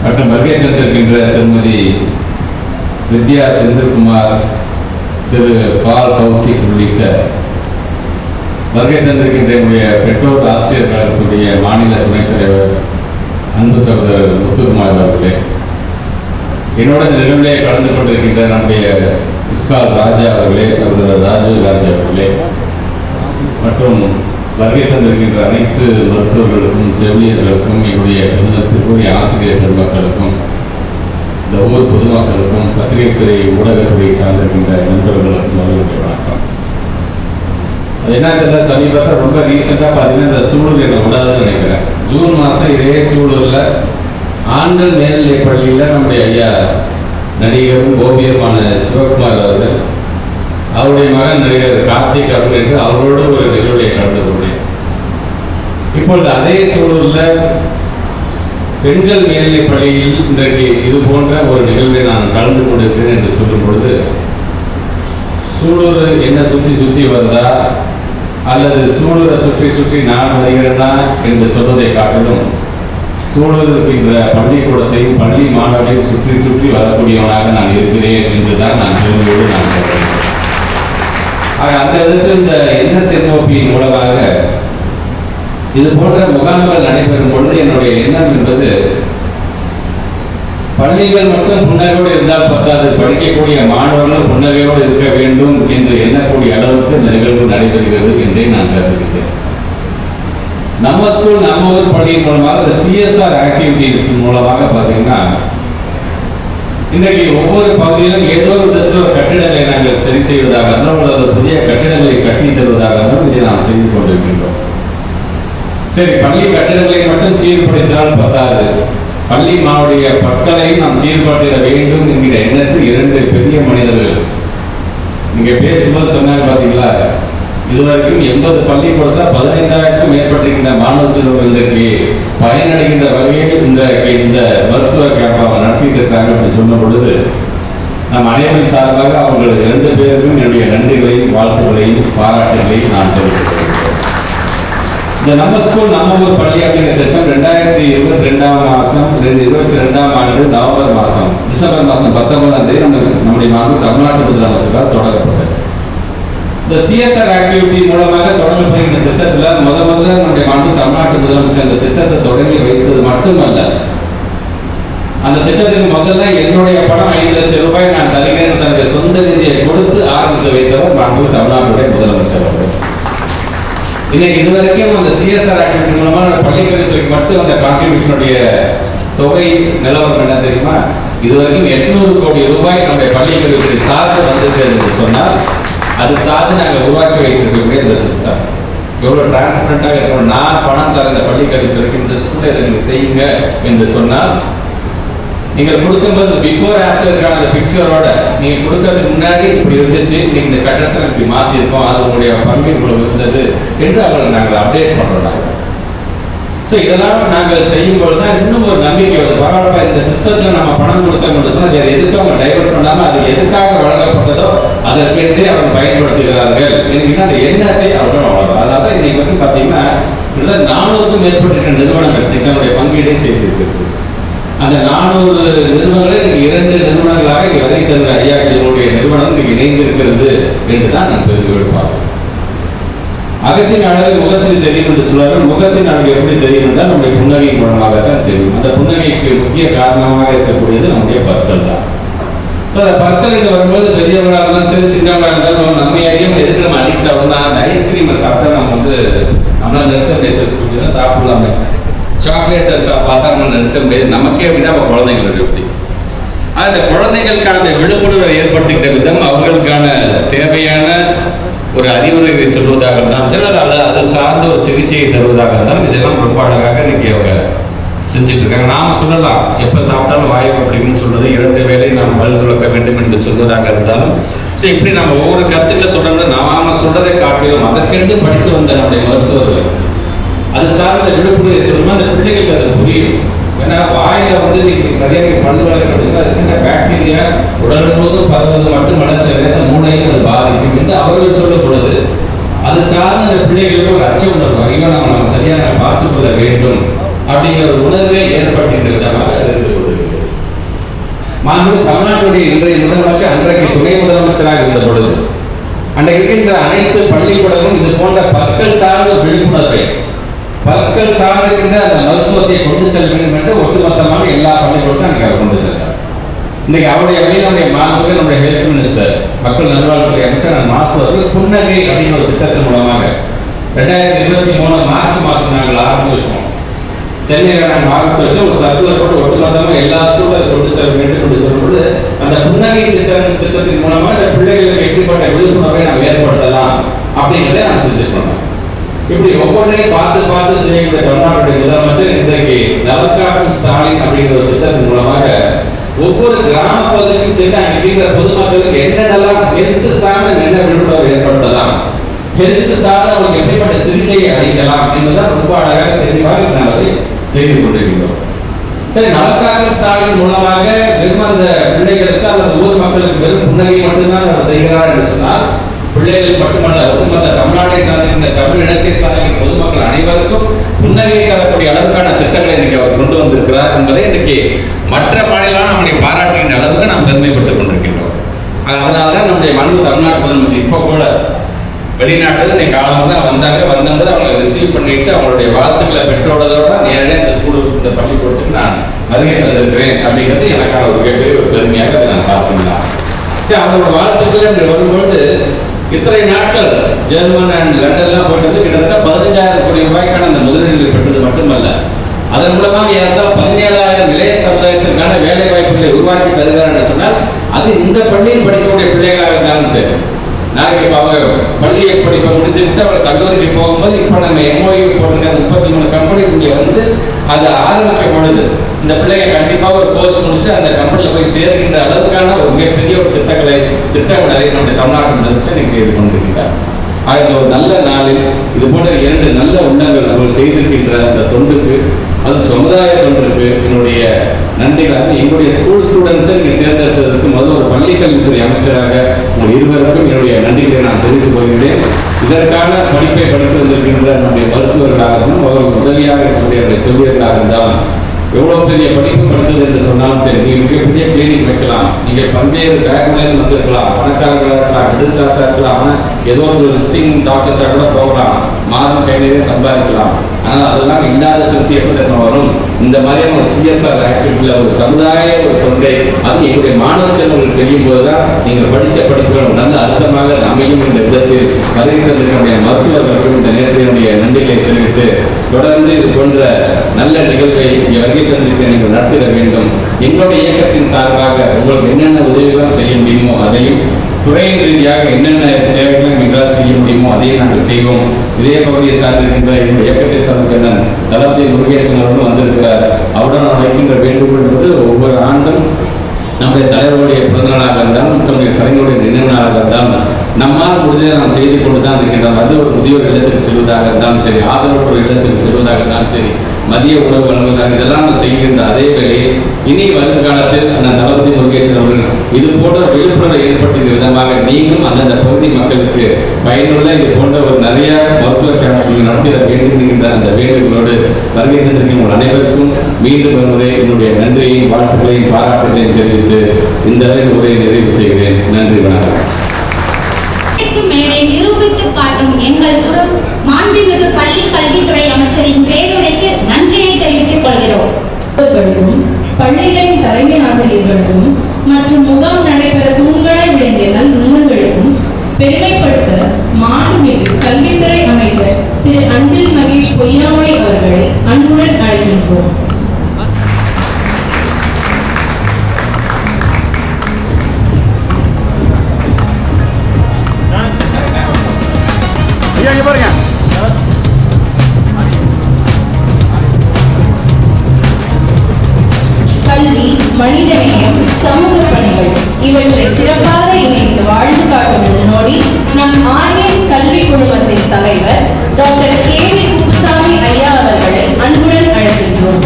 மற்றும் வருகை தந்திருக்கின்ற திருமதி வித்யா செந்தில்குமார், திரு பால் கௌசிக் உள்ளிட்ட வருகை தந்திருக்கின்ற என்னுடைய பெற்றோர் ஆசிரியர் கழகத்துடைய மாநில துணைத் தலைவர் அன்பு சகோதரர் முத்துக்குமார் அவர்களே, என்னோட இந்த நிகழ்விலே கலந்து கொண்டிருக்கின்ற நம்முடைய இஸ்கால் ராஜா அவர்களே, சகோதரர் ராஜீவ் காந்தி அவர்களே, மற்றும் வருகை தந்திருக்கின்ற அனைத்து மருத்துவர்களுக்கும் செவிலியர்களுக்கும் என்னுடைய பெருமதிக்குரிய ஆசிரியர் பெருமக்களுக்கும் இந்த ஊர் பொதுமக்களுக்கும் பத்திரிகைத்துறை ஊடகத்துறை சார்ந்திருக்கின்ற நண்பர்களுக்கும் அவர்களுடைய வணக்கம். அது என்ன தெரியல, சமீபத்தில் ரொம்ப ரீசெண்டாக பார்த்தீங்கன்னா இந்த சூழல் என்னை விடாதுன்னு நினைக்கிறேன். ஜூன் மாதம் இதே சூழலில் ஆண்கள் மேல்நிலைப் பள்ளியில் நம்முடைய ஐயா நடிகரும் ஓவியருமான சிவகுமார் அவர்கள், அவருடைய மகன் நடிகர் கார்த்திக் அவர்கள் என்று அவரோடு ஒரு நிகழ்வை கலந்து கொண்டேன். இப்பொழுது அதே சூழலில் பெண்கள் மேல்நிலைப் பள்ளியில் இன்றைக்கு இது போன்ற ஒரு நிகழ்வை நான் கலந்து கொண்டிருக்கிறேன் என்று சொல்லும் பொழுது, சூழல் என்ன சுற்றி சுற்றி வருதா அல்லது சூழலை சுற்றி சுற்றி நான் வருகிறேனா என்று சொல்வதை காட்டிலும், சூழல் இருக்கின்ற பள்ளிக்கூடத்தையும் பள்ளி மாணவர்களையும் சுற்றி சுற்றி வரக்கூடியவனாக நான் இருக்கிறேன் என்றுதான் நான் சொல்லும்போது நான் சொல்றேன். அந்த விதத்தில் இந்த NSNOP மூலமாக இது போன்ற முகாம்கள் நடைபெறும் பொழுது என்னுடைய எண்ணம் என்பது, பள்ளிகள் மட்டும் புன்னகையோடு இருந்தால் பத்தாது, படிக்கக்கூடிய மாணவர்களும் புன்னகையோடு இருக்க வேண்டும் என்று எண்ணக்கூடிய அளவுக்கு இந்த நிகழ்வு நடைபெறுகிறது என்றே நான் கருதுகிறேன். நம்ம ஸ்கூல் நம்ம ஊர் பள்ளியின் மூலமாக இந்த CSR ஆக்டிவிட்டிஸ் மூலமாக பார்த்தீங்கன்னா, இன்றைக்கு ஒவ்வொரு பகுதியிலும் ஏதோ ஒரு விதத்தில் ஒரு கட்டிடங்களை நாங்கள் சரி செய்வதாக அல்லது புதிய கட்டிடங்களை கட்டி தருவதாக இதை நாம் செய்து கொண்டிருக்கின்றோம். சரி, பள்ளி கட்டிடங்களை மட்டும் சீர்படுத்தினால் பத்தாது, பள்ளி மாவுடைய பற்களையும் நாம் சீர்படுத்திட வேண்டும் என்கிற எண்ணத்தில் இரண்டு பெரிய மனிதர்கள் நீங்க பேசும்போது சொன்னாங்க பார்த்தீங்களா, இதுவரைக்கும் 80 பள்ளிக்கூடத்தில் 15,000க்கும் மேற்பட்டிருக்கின்ற மாணவ செல்வங்கள் இன்றைக்கு பயனடைகின்ற வகையில் இந்த மருத்துவ கேம்பாக நடத்திட்டு இருக்காங்க அப்படின்னு சொன்ன பொழுது, நம் அனைவரின் சார்பாக அவங்களுக்கு 2 பேருக்கும் என்னுடைய நன்றிகளையும் வாழ்த்துக்களையும் பாராட்டுகளையும் நான் தெரிவித்துக் இந்த நம்ம ஸ்கூல் நம்ம ஊர் பள்ளி அப்படிங்கிற திட்டம் 2022ஆம் ஆண்டு நவம்பர் மாதம் டிசம்பர் மாதம் 19ஆம் தேதி நம்முடைய மாநில தமிழ்நாட்டு முதலமைச்சரால் தொடங்கப்பட்டது. இந்த CSR ஆக்டிவிட்டி மூலமாக தொடங்கப்படுகின்ற திட்டத்தில் முதல்ல நம்முடைய மாநில தமிழ்நாட்டு முதலமைச்சர் அந்த திட்டத்தை தொடங்கி வைத்தது மட்டுமல்ல, அந்த திட்டத்துக்கு முதல்ல என்னுடைய பணம் 5 லட்சம் ரூபாய் நான் தருகிறேன் தன்னுடைய சொந்த நிதியை கொடுத்து ஆரம்பித்து வைத்தவர் மாண்புமிகு தமிழ்நாட்டுடைய முதலமைச்சர் அவர்கள். இன்னைக்கு இதுவரைக்கும் அந்த சிஎஸ்ஆர் ஆக்டிவிட்டி மூலமா பள்ளிக்கல்வித்துறைக்கு மட்டும் அந்த கான்ட்ரிபியூஷனுடைய தொகை நிலவரம் என்ன தெரியுமா? இதுவரைக்கும் 800 கோடி ரூபாய் நம்முடைய பள்ளிக்கல்வித்துறை சார்ந்து வந்திருக்கு என்று சொன்னால் அது சார்ந்து நாங்கள் உருவாக்கி வைத்திருக்கக்கூடிய இந்த சிஸ்டம் எவ்வளவு டிரான்ஸ்பரண்டாக இருக்கணும். நான் பணம் தர இந்த பள்ளிக்கல்வித்துறைக்கு இந்த ஸ்கூல்ல இதை நீங்க செய்யுங்க என்று சொன்னால் நீங்கள் கொடுக்கும்போது பிஃபோர் ஆஃப்டருக்கான அந்த பிக்சரோட நீங்க கொடுக்கறதுக்கு முன்னாடி இப்படி இருந்துச்சு, நீங்க இந்த கட்டணத்தை இப்படி மாத்திருக்கோம், அது உங்களுடைய பங்கு இவ்வளவு இருந்தது என்று அவங்களை நாங்கள் அப்டேட் பண்றோம். ஸோ இதெல்லாம் நாங்கள் செய்யும்போது தான் இன்னும் ஒரு நம்பிக்கை வருது. பரவாயில்ல, இந்த சிஸ்டத்தில் நம்ம பணம் கொடுத்தோம் சொன்னால் அதை எதுக்கு அவங்க டைவர்ட் பண்ணாமல் அது எதுக்காக வழங்கப்பட்டதோ அதற்கென்றே அவர்கள் பயன்படுத்துகிறார்கள் என்கிற அந்த எண்ணத்தை அவர்கள் வளரும். அதனால தான் இன்னைக்கு வந்து பார்த்தீங்கன்னா 400க்கும் மேற்பட்ட நிறுவனங்கள் எங்களுடைய பங்கீடை செய்திருக்கிறது. அந்த 400 நிறுவனங்களில் இன்னைக்கு 2 நிறுவனங்களாக இங்கே வரை தந்த ஐயா இதனுடைய நிறுவனம் இன்னைக்கு இணைந்திருக்கிறது என்று தான் நான் தெரிந்து விடுப்பாங்க. அகத்தின் அழகு முகத்தில் தெரியும் என்று சொல்வார்கள். முகத்தின் அழகு எப்படி தெரியும் என்றால் நம்முடைய புன்னகை மூலமாக தான் தெரியும். அந்த புன்னகைக்கு முக்கிய காரணமாக இருக்கக்கூடியது நம்முடைய பற்கள் தான். ஸோ அந்த பற்கள் இங்கே வரும்போது பெரியவங்களாக இருந்தாலும் சரி, சின்னவங்களாக இருந்தாலும் நம்ம அறியும் எதுக்கு நம்ம அடிக்ட் ஆகணும்னா அந்த ஐஸ்கிரீமை சாப்பிட்டா நம்ம வந்து நம்மளால் நிறுத்த முடியாது, கொஞ்சம் சாப்பிடலாமே. சாக்லேட்டை பார்த்தா நம்ம நிறுத்த முடியாது. நமக்கே அப்படின்னா நம்ம குழந்தைங்களுடைய எப்படி அந்த குழந்தைகளுக்கான அந்த விழிப்புணர்வை ஏற்படுத்திக்கிட்ட விதம் அவர்களுக்கான தேவையான ஒரு அறிவுரைகளை சொல்வதாக இருந்தாலும் சரி, அது சார்ந்த ஒரு சிகிச்சையை தருவதாக இருந்தாலும் இதெல்லாம் ரொம்ப அழகாக இன்னைக்கு அவங்க செஞ்சுட்டு இருக்காங்க. நாம சொல்லலாம் எப்போ சாப்பிட்டாலும் வாய்ப்பு அப்படின்னு சொல்றது 2 வேளை நாம் பல் துலக்க வேண்டும் என்று சொல்வதாக இருந்தாலும் ஸோ இப்படி நம்ம ஒவ்வொரு கருத்துக்களை சொல்றோம்னா நாம சொல்றதை காட்டிலும் அதற்கென்று படித்து வந்த நம்முடைய மருத்துவர்கள் அது சார்ந்த விழிப்புணர்வை சொல்லணும்னா அந்த பிள்ளைகளுக்கு அது புரியும். ஏன்னா வாயில வந்து நீங்க சரியாக பல் வளர்க்க அதுக்கு பாக்டீரியா உடல் முழுவதும் பரவுவது மட்டுமல்ல சில மூளையும் அது பாதிக்கும் என்று அவர்கள் சொல்லும் பொழுது அது சார்ந்த அந்த பிள்ளைகளுக்கு ஒரு அச்ச உணர்வு, ஐயோ நம்ம சரியாக பார்த்துக் கொள்ள வேண்டும் அப்படிங்கிற ஒரு உணர்வே ஏற்படுகின்ற விதமாக இருந்து கொண்டிருக்கிறது. மாண்புமிகு தமிழ்நாட்டுடைய இன்றைய முதலமைச்சர் அன்றைக்கு துணை முதலமைச்சராக இருந்த பொழுது அன்றைக்கு இருக்கின்ற அனைத்து பள்ளிக்கூடமும் இது போன்ற பற்கள் சார்ந்த விழிப்புணர்வை பற்கள் சார்ந்திருக்கின்ற அந்த மருத்துவத்தை கொண்டு செல்ல வேண்டும் என்று ஒட்டுமொத்தமாக எல்லா பள்ளிக்கூடமும் அன்றைக்கு அவர் கொண்டு சென்றார். இன்னைக்கு அவருடைய வழியினுடைய மாண்புமிகு நம்முடைய ஹெல்த் மினிஸ்டர் மக்கள் நல்வாழ்வுத்துறை அமைச்சர் மாசு அவர்கள் புன்னகை அப்படிங்கிற ஒரு திட்டத்தின் மூலமாக 2023 மார்ச் மாதம் நாங்கள் ஆரம்பிச்சு வச்சோம். சென்னையில் நாங்கள் ஆரம்பிச்சு வச்சோம். ஒரு சர்க்குலர் போட்டு ஒட்டுமொத்தமாக எல்லா ஸ்கூலும் அதை கொண்டு செல்ல வேண்டும் என்று சொல்லும்போது அந்த புன்னகை திட்டத்தின் மூலமாக அந்த பிள்ளைகளுக்கு எப்படிப்பட்ட விழிப்புணர்வை நாம் ஏற்படுத்தலாம் அப்படிங்கிறத நாம் செஞ்சுக்கணும். இப்படி ஒவ்வொன்றையும் பார்த்து செய்யக்கூடிய தமிழ்நாட்டுடைய முதலமைச்சர் இன்றைக்கு நலக்காக்கும் ஸ்டாலின் அப்படிங்கிற ஒரு திட்டத்தின் மூலமாக ஒவ்வொரு கிராம பகுதிக்கும் சென்று அங்கே இருக்கிற பொதுமக்களுக்கு என்னென்னலாம் ஹெல்த் சார்ந்த என்ன விழிப்புணர்வு ஏற்படுத்தலாம், ஹெல்த் சார்ந்த அவங்களுக்கு எப்படிப்பட்ட சிகிச்சையை அளிக்கலாம் என்பதுதான் ரொம்ப அழகாக தெளிவாக நாம் அதை செய்து கொண்டிருக்கிறோம். சரி, நலக்காக்கும் ஸ்டாலின் மூலமாக வெறும் அந்த பிள்ளைகளுக்கு அல்லது ஊர் மக்களுக்கு வெறும் புன்னகை மட்டும்தான் அவர் செய்கிறார் என்று சொன்னால் பிள்ளைகள் மட்டுமல்ல ஒட்டுமொத்த தமிழ்நாட்டை சார்ந்த தமிழ் இடத்தை சார்ந்த பொதுமக்கள் அனைவருக்கும் புன்னகையை தரக்கூடிய அளவுக்கான திட்டங்களை இன்னைக்கு அவர் கொண்டு வந்திருக்கிறார் என்பதை இன்னைக்கு மற்ற மாநிலம் நம்முடைய பாராட்டுகின்ற அளவுக்கு நாம் பெருமைப்பட்டுக் கொண்டிருக்கின்றோம். அதனால்தான் நம்முடைய மாண்பு தமிழ்நாட்டு முதலமைச்சர் இப்போ கூட வெளிநாட்டில் இன்னைக்கு காலமாக தான் வந்தபோது அவங்களை ரிசீவ் பண்ணிட்டு அவங்களுடைய வாழ்த்துக்களை பெற்றோடதோட நேரடியாக இந்த ஸ்கூலுக்கு இந்த பள்ளிக்கூடத்துக்கு நான் வருகை தந்திருக்கிறேன் அப்படிங்கிறது எனக்கான ஒரு கேட்கவே ஒரு பெருமையாக அதை நான் பார்த்துக்கலாம். சரி, அவங்களோட வாழ்த்துக்கள் என்று வரும்பொழுது இத்தனை நாட்கள் ஜெர்மன் அண்ட் லண்டன்லாம் போயிட்டு கிட்டத்தட்ட 15,000 கோடி ரூபாய்க்கான அந்த முதலீடுகளை பெற்றது மட்டுமல்ல, அதன் மூலமாக ஏற்கனவே 17,000 இளைய சமுதாயத்திற்கான வேலை வாய்ப்புகளை உருவாக்கி தருகிறார் என்று சொன்னால் அது இந்த பள்ளியில் படிக்கக்கூடிய பிள்ளைகளாக இருந்தாலும் சரி. நாளைக்கு இப்போ அவங்க பள்ளியை படிப்பை முடித்துவிட்டு அவங்க கல்லூரிக்கு போகும்போது இப்போ நம்ம எம்ஓயு போட்டுருக்க 33 கம்பெனிஸ் இங்கே வந்து அது ஆரம்பிக்கும் பொழுது இந்த பிள்ளைங்க கண்டிப்பாக ஒரு கோர்ஸ் முடிச்சு அந்த கம்பெனியில் போய் சேர்க்கின்ற அளவுக்கான ஒரு மிகப்பெரிய ஒரு திட்டமிடலை நம்முடைய தமிழ்நாட்டு முதலமைச்சர் செய்து கொண்டிருக்கிறார். ஆக ஒரு நல்ல நாளில் இது போன்ற 2 நல்ல உள்ளங்கள் அவர்கள் செய்திருக்கின்ற அந்த தொண்டுக்கு அது சமுதாய தொண்டிற்கு என்னுடைய நன்றிகளாக எங்களுடைய ஸ்கூல் ஸ்டூடெண்ட்ஸை நீங்கள் தேர்ந்தெடுத்ததற்கு முதல்ல ஒரு பள்ளிக்கல்வித்துறை அமைச்சராக உங்கள் இருவருக்கும் என்னுடைய நன்றிகளை நான் தெரிவித்துக் கொள்கிறேன். இதற்கான படிப்பை படித்து வந்திருக்கின்ற நம்முடைய மருத்துவர்களாகவும் அவர்கள் உதவியாக இருக்கக்கூடிய செவிலியர்களாக இருந்தாலும் எவ்வளவு பெரிய படிப்பு படித்தது என்று சொன்னாலும் சரி, நீங்கள் மிகப்பெரிய கிளினிக் வைக்கலாம், நீங்கள் பல்வேறு பேக்லேருந்து வந்திருக்கலாம், பணக்காரர்களாக இருக்கலாம், மிடில் கிளாஸாக இருக்கலாம், ஆனால் ஏதோ ஒரு விசிட்டிங் டாக்டர்ஸாக கூட போகலாம், மாதம் கையிலேயே சம்பாதிக்கலாம். ஆனால் அதெல்லாம் இல்லாத திருப்தி எப்படி நம்ம வரும்? இந்த மாதிரியான சிஎஸ்ஆர் ஆக்டிவிட்டியில் ஒரு சமுதாய ஒரு தொண்டை அது எங்களுடைய மாணவ செல்வங்கள் செய்யும் போதுதான் நீங்கள் படித்த படிப்புகள் நல்ல அர்த்தமாக அமையும் என்ற விதத்தில் வருகின்ற மருத்துவர்களுக்கும் இந்த நேரத்தினுடைய நன்றிகளை தெரிவித்து தொடர்ந்து இது போன்ற நல்ல நிகழ்வை இங்கே வருகை தந்திருக்க நீங்கள் நடத்திட வேண்டும். எங்களுடைய இயக்கத்தின் சார்பாக உங்களுக்கு என்னென்ன உதவிகளும் செய்ய முடியுமோ அதையும், துறையின் ரீதியாக என்னென்ன சேவைகளும் எங்களால் செய்ய முடியுமோ அதையும் நாங்கள் செய்வோம். இதே பகுதியை சார்ந்திருக்கின்ற எங்கள் இயக்கத்தை சார்ந்த தளபதி முருகேசன் அவர்களும் வந்திருக்கிறார். அவருடன் நான் வைக்கின்ற வேண்டுகோள் என்பது ஒவ்வொரு ஆண்டும் நம்முடைய தலைவருடைய பிறந்தநாளாக இருந்தாலும் நம்முடைய கலைஞருடைய நினைவு நாளாக இருந்தாலும் நம்மால் முடிஞ்சதை நாம் செய்து கொண்டு தான் இருக்கின்றோம். அது ஒரு முதியோர் இல்லத்துக்கு செல்வதாக இருந்தாலும் சரி, ஆதரவு இல்லத்துக்கு செல்வதாக இருந்தாலும் சரி, மதிய உணவு வழங்குவதாக இதெல்லாம் செய்கின்ற அதே வேளையில் இனி வருங்காலத்தில் அந்த தளபதி முருகேசன் அவர்கள் இது போன்ற விழிப்புணர்வை ஏற்படுத்திய விதமாக நீங்களும் அந்தந்த பகுதி மக்களுக்கு பயனுள்ள இது போன்ற ஒரு நிறைய மருத்துவ கேம்புகள் நடத்திட வேண்டும் என்கின்ற அந்த வேண்டுகளோடு வருகை தந்திருக்கும் உங்கள் அனைவருக்கும் மீண்டும் ஒருமுறை என்னுடைய நன்றியையும் வாழ்த்துக்களையும் பாராட்டுகளையும் தெரிவித்து இந்த உரையை நிறைவு செய்கிறேன். நன்றி, வணக்கம். மேடை நிரூபித்து காட்டும் எங்கள் குரு மாண்புமிகு பள்ளி கல்வித்துறை அமைச்சரின் பேருரைக்கு நன்றியை தெரிவித்துக் கொள்கிறோம். பள்ளிகளின் தலைமை ஆசிரியர்களுக்கும் மற்றும் முகாம் நடைபெற தூண்களை விளங்கிய நுண்ணுங்களுக்கும் பெருமைப்படுத்த மாண்புமிகு கல்வித்துறை அமைச்சர் திரு அன்பில் மகேஷ் பொய்யாமொழி அவர்களை அன்புடன் அழைக்கின்றோம். கல்வி, மனிதநேயம், சமூக பணிகள் இவற்றை சிறப்பாக இணைத்து வாழ்ந்து காட்டும் முன்னோடி நம் ஆர்எஸ் கல்வி குழுமத்தின் தலைவர் டாக்டர் கேவி குப்புசாமி ஐயா அவர்களை அன்புடன் அழைக்கின்றோம்.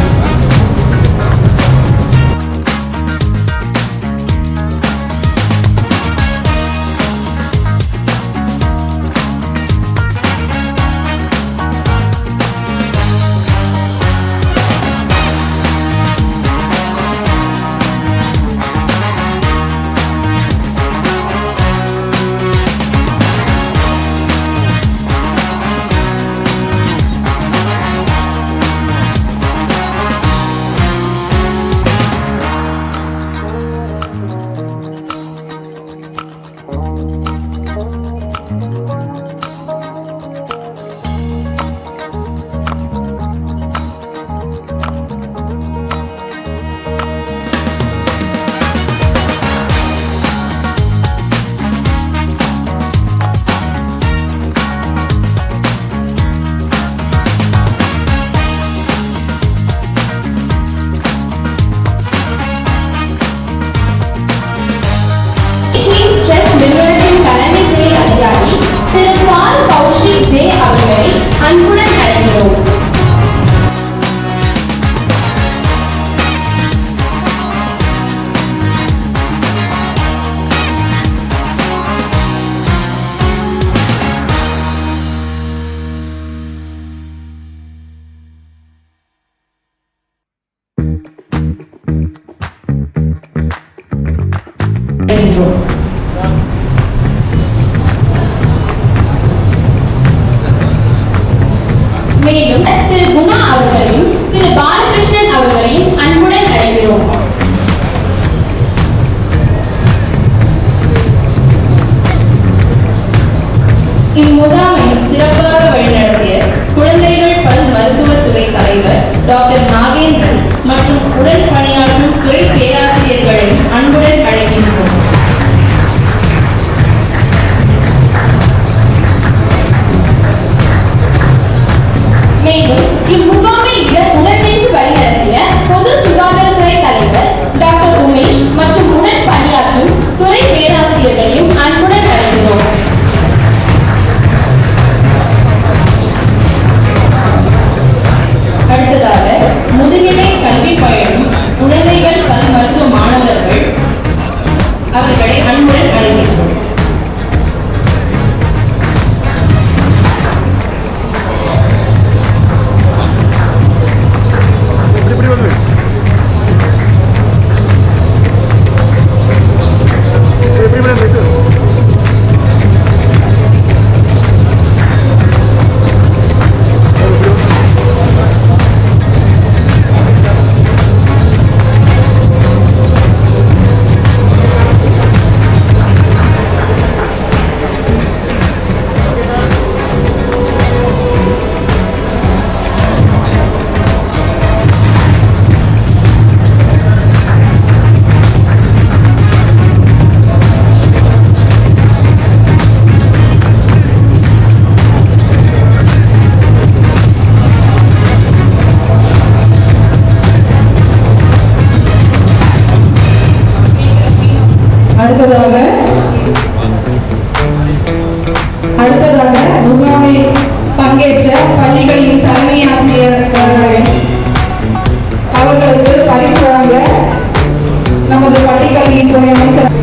அன்புடன் அழைக்கிறோம். மேலும் திரு குணா அவர்களையும் திரு பாலகிருஷ்ணன் அவர்களையும் அன்புடன் அழைக்கிறோம். இம்முகாமை சிறப்பாக வழிநடத்திய குழந்தைகள் பல் மருத்துவத்துறை தலைவர் டாக்டர் நாகேந்திரன் மற்றும் உடன் பணியாற்றும் துறை பேராசிரியர்களை அன்புடன் அழைக்கின்றோம். அடுத்ததாக முகாமில் பங்கேற்ற பள்ளிகளின் தலைமை ஆசிரியர்கள் அவர்களுக்கு பரிசு வழங்க நமது பள்ளிக்கல்வியின் துறை அமைச்சர்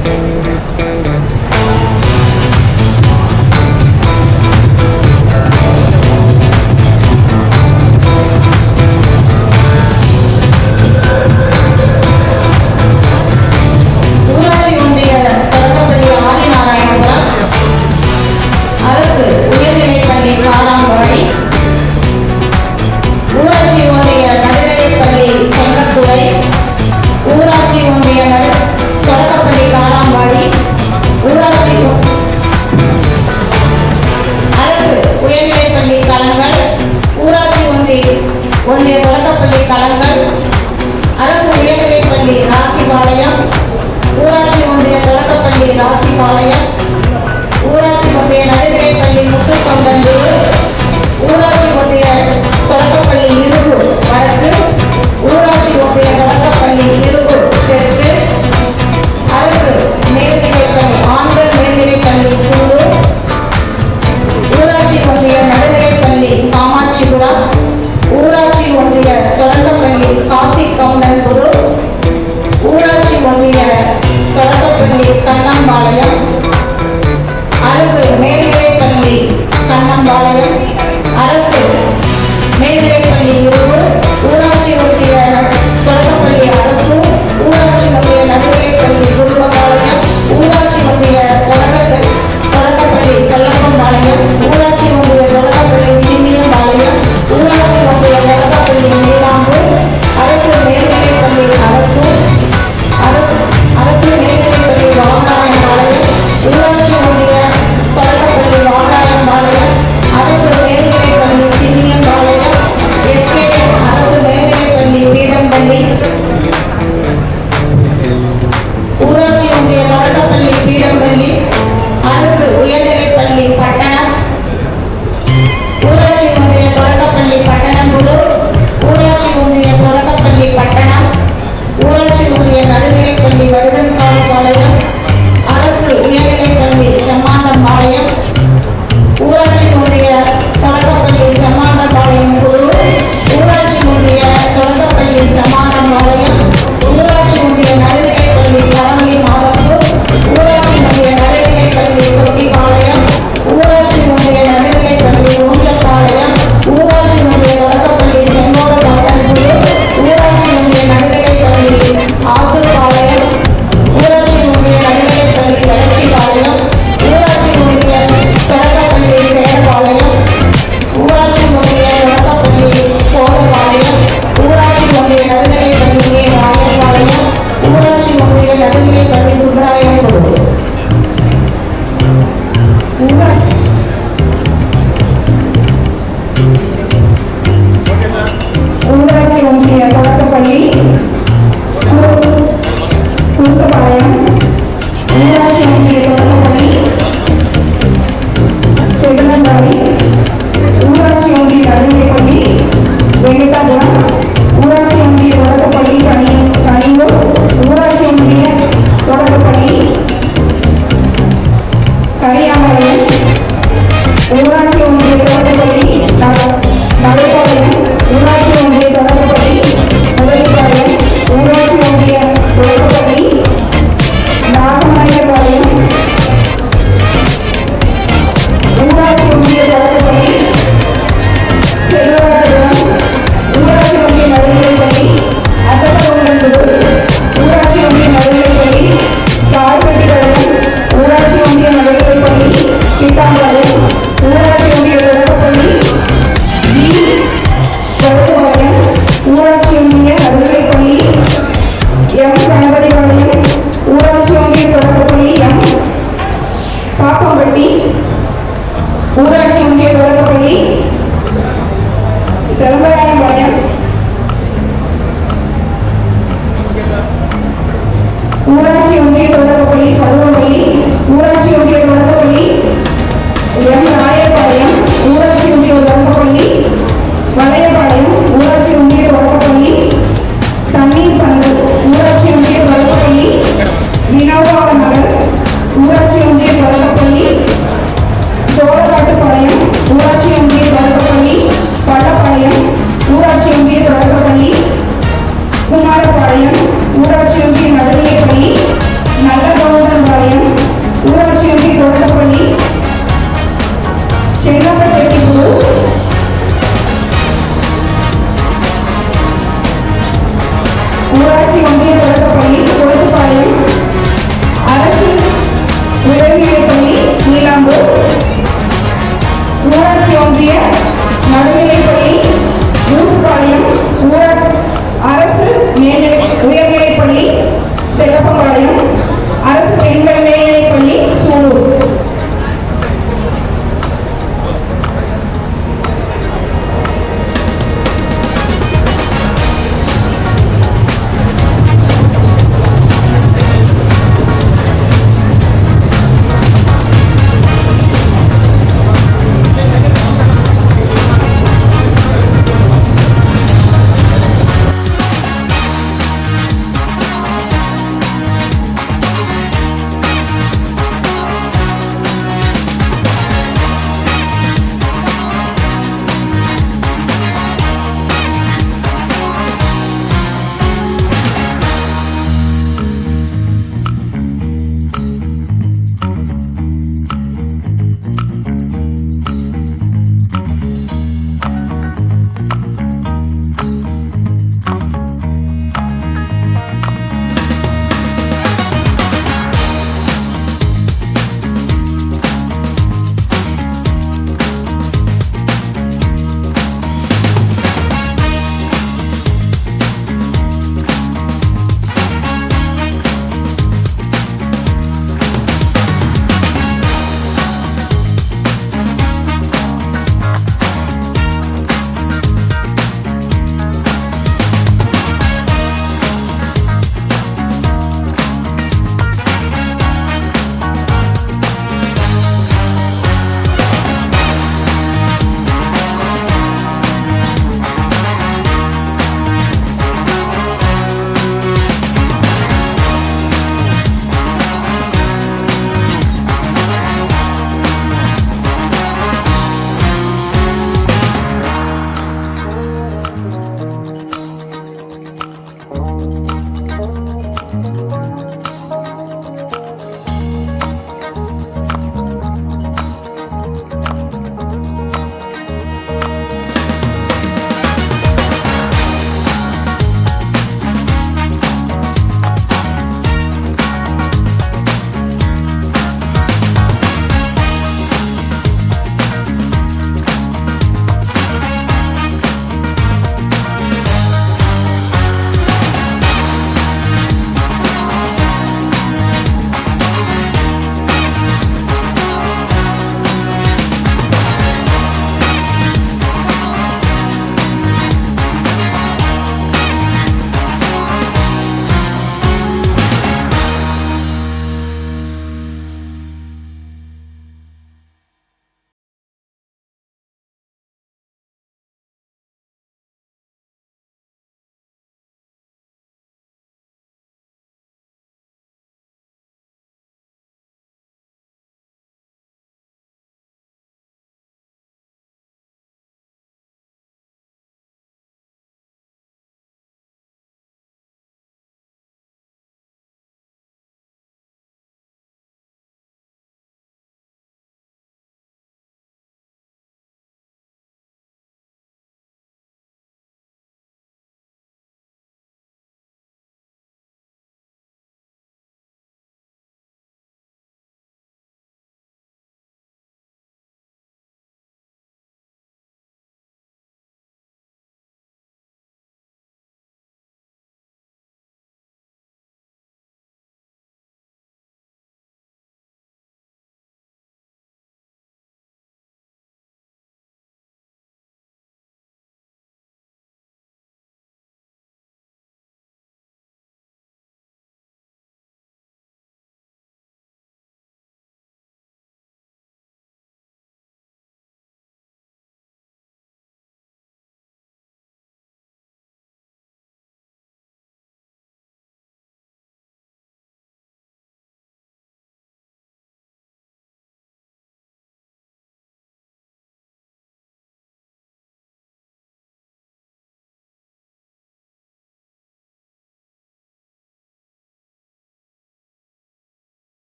ஊராட்சி ஒன்றிய தொடக்கப்பள்ளி ஆதிநாராயணபுரம், அரசு உயர்நிலைப்பள்ளி காளாம்பரடி, ஊராட்சி ஒன்றிய நடுநிலைப்பள்ளி செங்கத்துறை, ஊராட்சி ஒன்றிய தொடக்கப்பள்ளி காளாம்பாடி, ஊராட்சி அரசு உயர்நிலைப்பள்ளி களங்கள், ஊராட்சி ஒன்றிய தொடக்கப்பள்ளி களங்கள், அரசு உயர்நிலைப்பள்ளி ராசிபாளையம், ஊராட்சி ஒன்றிய தொடக்கப்பள்ளி ராசிபாளையம், ஊராட்சி ஒன்றிய நடுநிலைப்பள்ளி முத்துக்கொண்டந்தூர், ஊராட்சி ஒன்றிய தொடக்கப்பள்ளி இருகூர் வடக்கு, ஊராட்சி ஒன்றிய தொடக்கப்பள்ளி இருகூர் தெற்கு, அரசு மேல்நிலைப்பள்ளி ஆண்கள் மேல்நிலைப்பள்ளி சூலூர், ஊராட்சி ஒன்றிய நடுநிலைப்பள்ளி காமாட்சிபுரம், ஊராட்சி ஒன்றிய தொடக்கப்பள்ளி காசி கவுண்டன்புதூர், ஊராட்சி ஒன்றிய தொடக்கப்பள்ளி கண்ணம்பாளையம், அரசு மேல்நிலைப்பள்ளி கண்ணம்பாளையம், அரசு மேல்நிலைப்பள்ளி இருகூர், ஊராட்சி ஒன்றிய தொடக்கப்பள்ளி அரசு, ஊராட்சி ஒன்றிய நடுநிலைப்பள்ளி குருவபாளையம், ஊராட்சி ஒன்றிய தொடக்கப்பள்ளி செல்லப்பம்பாளையம், ஊராட்சி ஒன்றிய தொடக்கப்பள்ளி சின்னியம்பாளையம், ஊராட்சி ஒன்றிய தொடக்கப்பள்ளி நீலாம்பூர், அரசு மேல்நிலைப்பள்ளி அரசு மேல்நிலைப்பள்ளி வாகாயம்பாளையம், ஊராட்சி ஒன்றிய தொடக்கப்பள்ளி வாகாயம்பாளையம், அரசு மேல்நிலைப்பள்ளி சின்னியம்பாளையம், எஸ்கேஎம் அரசு மேல்நிலைப்பள்ளி பீடம்பள்ளி, ஊராட்சி ஒன்றிய தொடக்கப்பள்ளி பீடம்பள்ளி, அரசு உயர்நிலைப்பள்ளி பட்டணம், ஊராட்சி ஒன்றிய தொடக்கப்பள்ளி பட்டணம்புதூர், ஊராட்சி ஒன்றிய தொடக்கப்பள்ளி பட்டணம், ஊராட்சி ஒன்றிய நடுநிலைப்பள்ளி வடுகன்காடுபாளையம், அரசு உயர்நிலைப்பள்ளி செம்மாண்டம்பாளையம், ஊராட்சி ஒன்றிய தொடக்கப்பள்ளி செம்மாண்டம்பாளையம் குரு, ஊராட்சி ஒன்றிய தொடக்கப்பள்ளி செம்மாண்டம்பாளையம், ஊராட்சி ஒன்றிய நடுநிலைப்பள்ளி பரமலி மாதப்பூர், ஊராட்சி ஒன்றிய நடுநிலைப்பள்ளி தொட்டிப்பாளையம், ஊராட்சி ஒன்றிய நடுநிலைப்பள்ளி ஊஞ்சப்பாளையம், ஊராட்சி ஒன்றிய தொடக்கப்பள்ளி செங்கோட கவுண்டன்புதூர், ஊராட்சி ஒன்றிய நடுநிலைப்பள்ளி ஆத்துப்பாளையம், ஊராட்சி ஒன்றிய நடுநிலைப்பள்ளி வளர்ச்சிப்பாளையம், ஊராட்சி ஒன்றிய தொடக்கப்பள்ளி சேரபாளையம், ஊராட்சி ஒன்றிய தொடக்கப்பள்ளி கோதபாளையம், ஊராட்சி ஒன்றிய நடுநிலைப்பள்ளி ராயபாளையம், ஊராட்சி ஒன்றிய நடுநிலைப்பள்ளி சுப்பிரமணியபுரம். ஊராட்சி ஒன்றிய தொடக்கப்பள்ளி குறுக்கபாளையம், ஊராட்சி ஒன்றிய தொடக்கப்பள்ளி செங்கனந்தாடி, ஊராட்சி ஒன்றிய நடுநிலைப்பள்ளி வெங்கடாபுரம், ஊராட்சி ஒன்றிய தொடக்கப்பள்ளி கனியூர், ஊராட்சி ஒன்றிய தொடக்கப்பள்ளி கரியாமலையம், ஊராட்சி ஒன்றிய தொடக்கப்பள்ளி நடுப்பாளையம், ஊராட்சி ஒன்றிய தொடக்கப்பள்ளி முதலிப்பாளையம், ஊராட்சி ஒன்றிய தொடக்கப்பள்ளி நாகமலையபாளையம், ஊராட்சி ஒன்றிய தொடக்கப்பள்ளி செல்வராஜபுரம், ஊராட்சி ஒன்றிய நடுநிலைப்பள்ளி அத்தப்பகுண்டன்புதூர், ஊராட்சி ஒன்றிய நடுநிலைப்பள்ளி கார்பட்டிக்கழகம், ஊராட்சி ஒன்றிய நடுநிலைப்பள்ளி கீட்டாம்பாளையம், ஊராட்சி ஒன்றிய தொடக்கப்பள்ளி ஜி கருத்துபாளையம், ஊராட்சி ஒன்றிய நடுநிலைப்பள்ளி எம் கணபதிபாளையம், ஊராட்சி ஒன்றிய தொடக்கப்பள்ளி எம் பாப்பம்பட்டி, ஊராட்சி ஒன்றிய தொடக்கப்பள்ளி செல்வராயம்பாளையம், ஊராட்சி ஒன்றிய தொடக்கப்பள்ளி பருவப்பள்ளி, ஊராட்சி ஒன்றிய தொடக்கப்பள்ளி எம் ராயபாளையம், ஊராட்சி ஒன்றிய தொடக்கப்பள்ளி வளையபாளையம், ஊராட்சி ஒன்றிய தொடக்கப்பள்ளி தண்ணீர் பந்தல், ஊராட்சி ஒன்றிய தொடக்கப்பள்ளி வினோபா நகர்,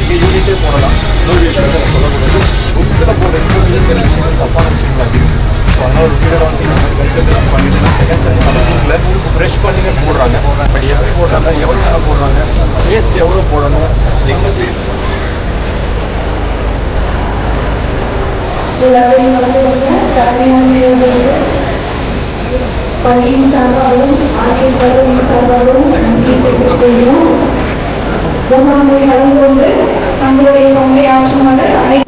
நீங்கள் யூனிட்டே போடலாம். இன்னொரு விஷயம் சொல்லக்கூடாது, புக்ஸில் போடுற இன்ஃபர்மேஷன் தப்பான விஷயங்கள் அதிகம். ஸோ அதனால் ஒரு பீரியட் வந்து இந்த மாதிரி கன்சல்டேஷன் பண்ணிட்டு செகண்ட் புக்கில் ஃப்ரெஷ் பண்ணியே போடுறாங்க. பட் எப்படி போடுறாங்க, எவ்வளோ நேரம் போடுறாங்க, வேஸ்ட் எவ்வளோ போடணும், எங்கே வேஸ்ட் பள்ளியின் சார்பாகவும் ஆசிரியர் சார்பாகவும் நன்றி தெரிவித்துள்ளோம். முகாமை கலந்து கொண்டு தங்களுடைய பங்கை ஆற்றுமாறு அனைத்து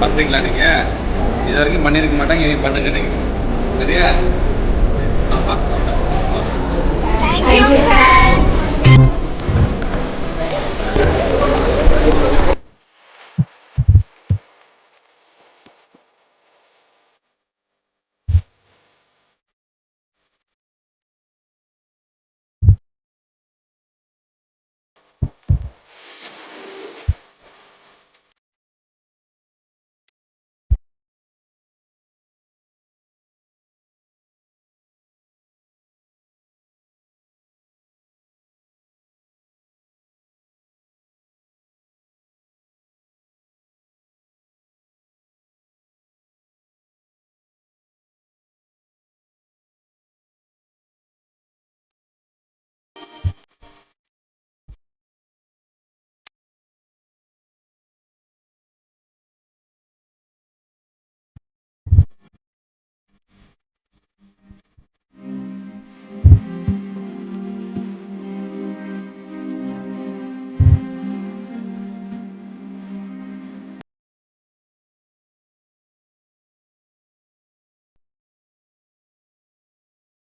பண்றீங்களா நீங்க? இது வரைக்கும் பண்ணிருக்க மாட்டாங்க, இனி பண்ணுங்க நீங்க. சரியா? Thank you, sir.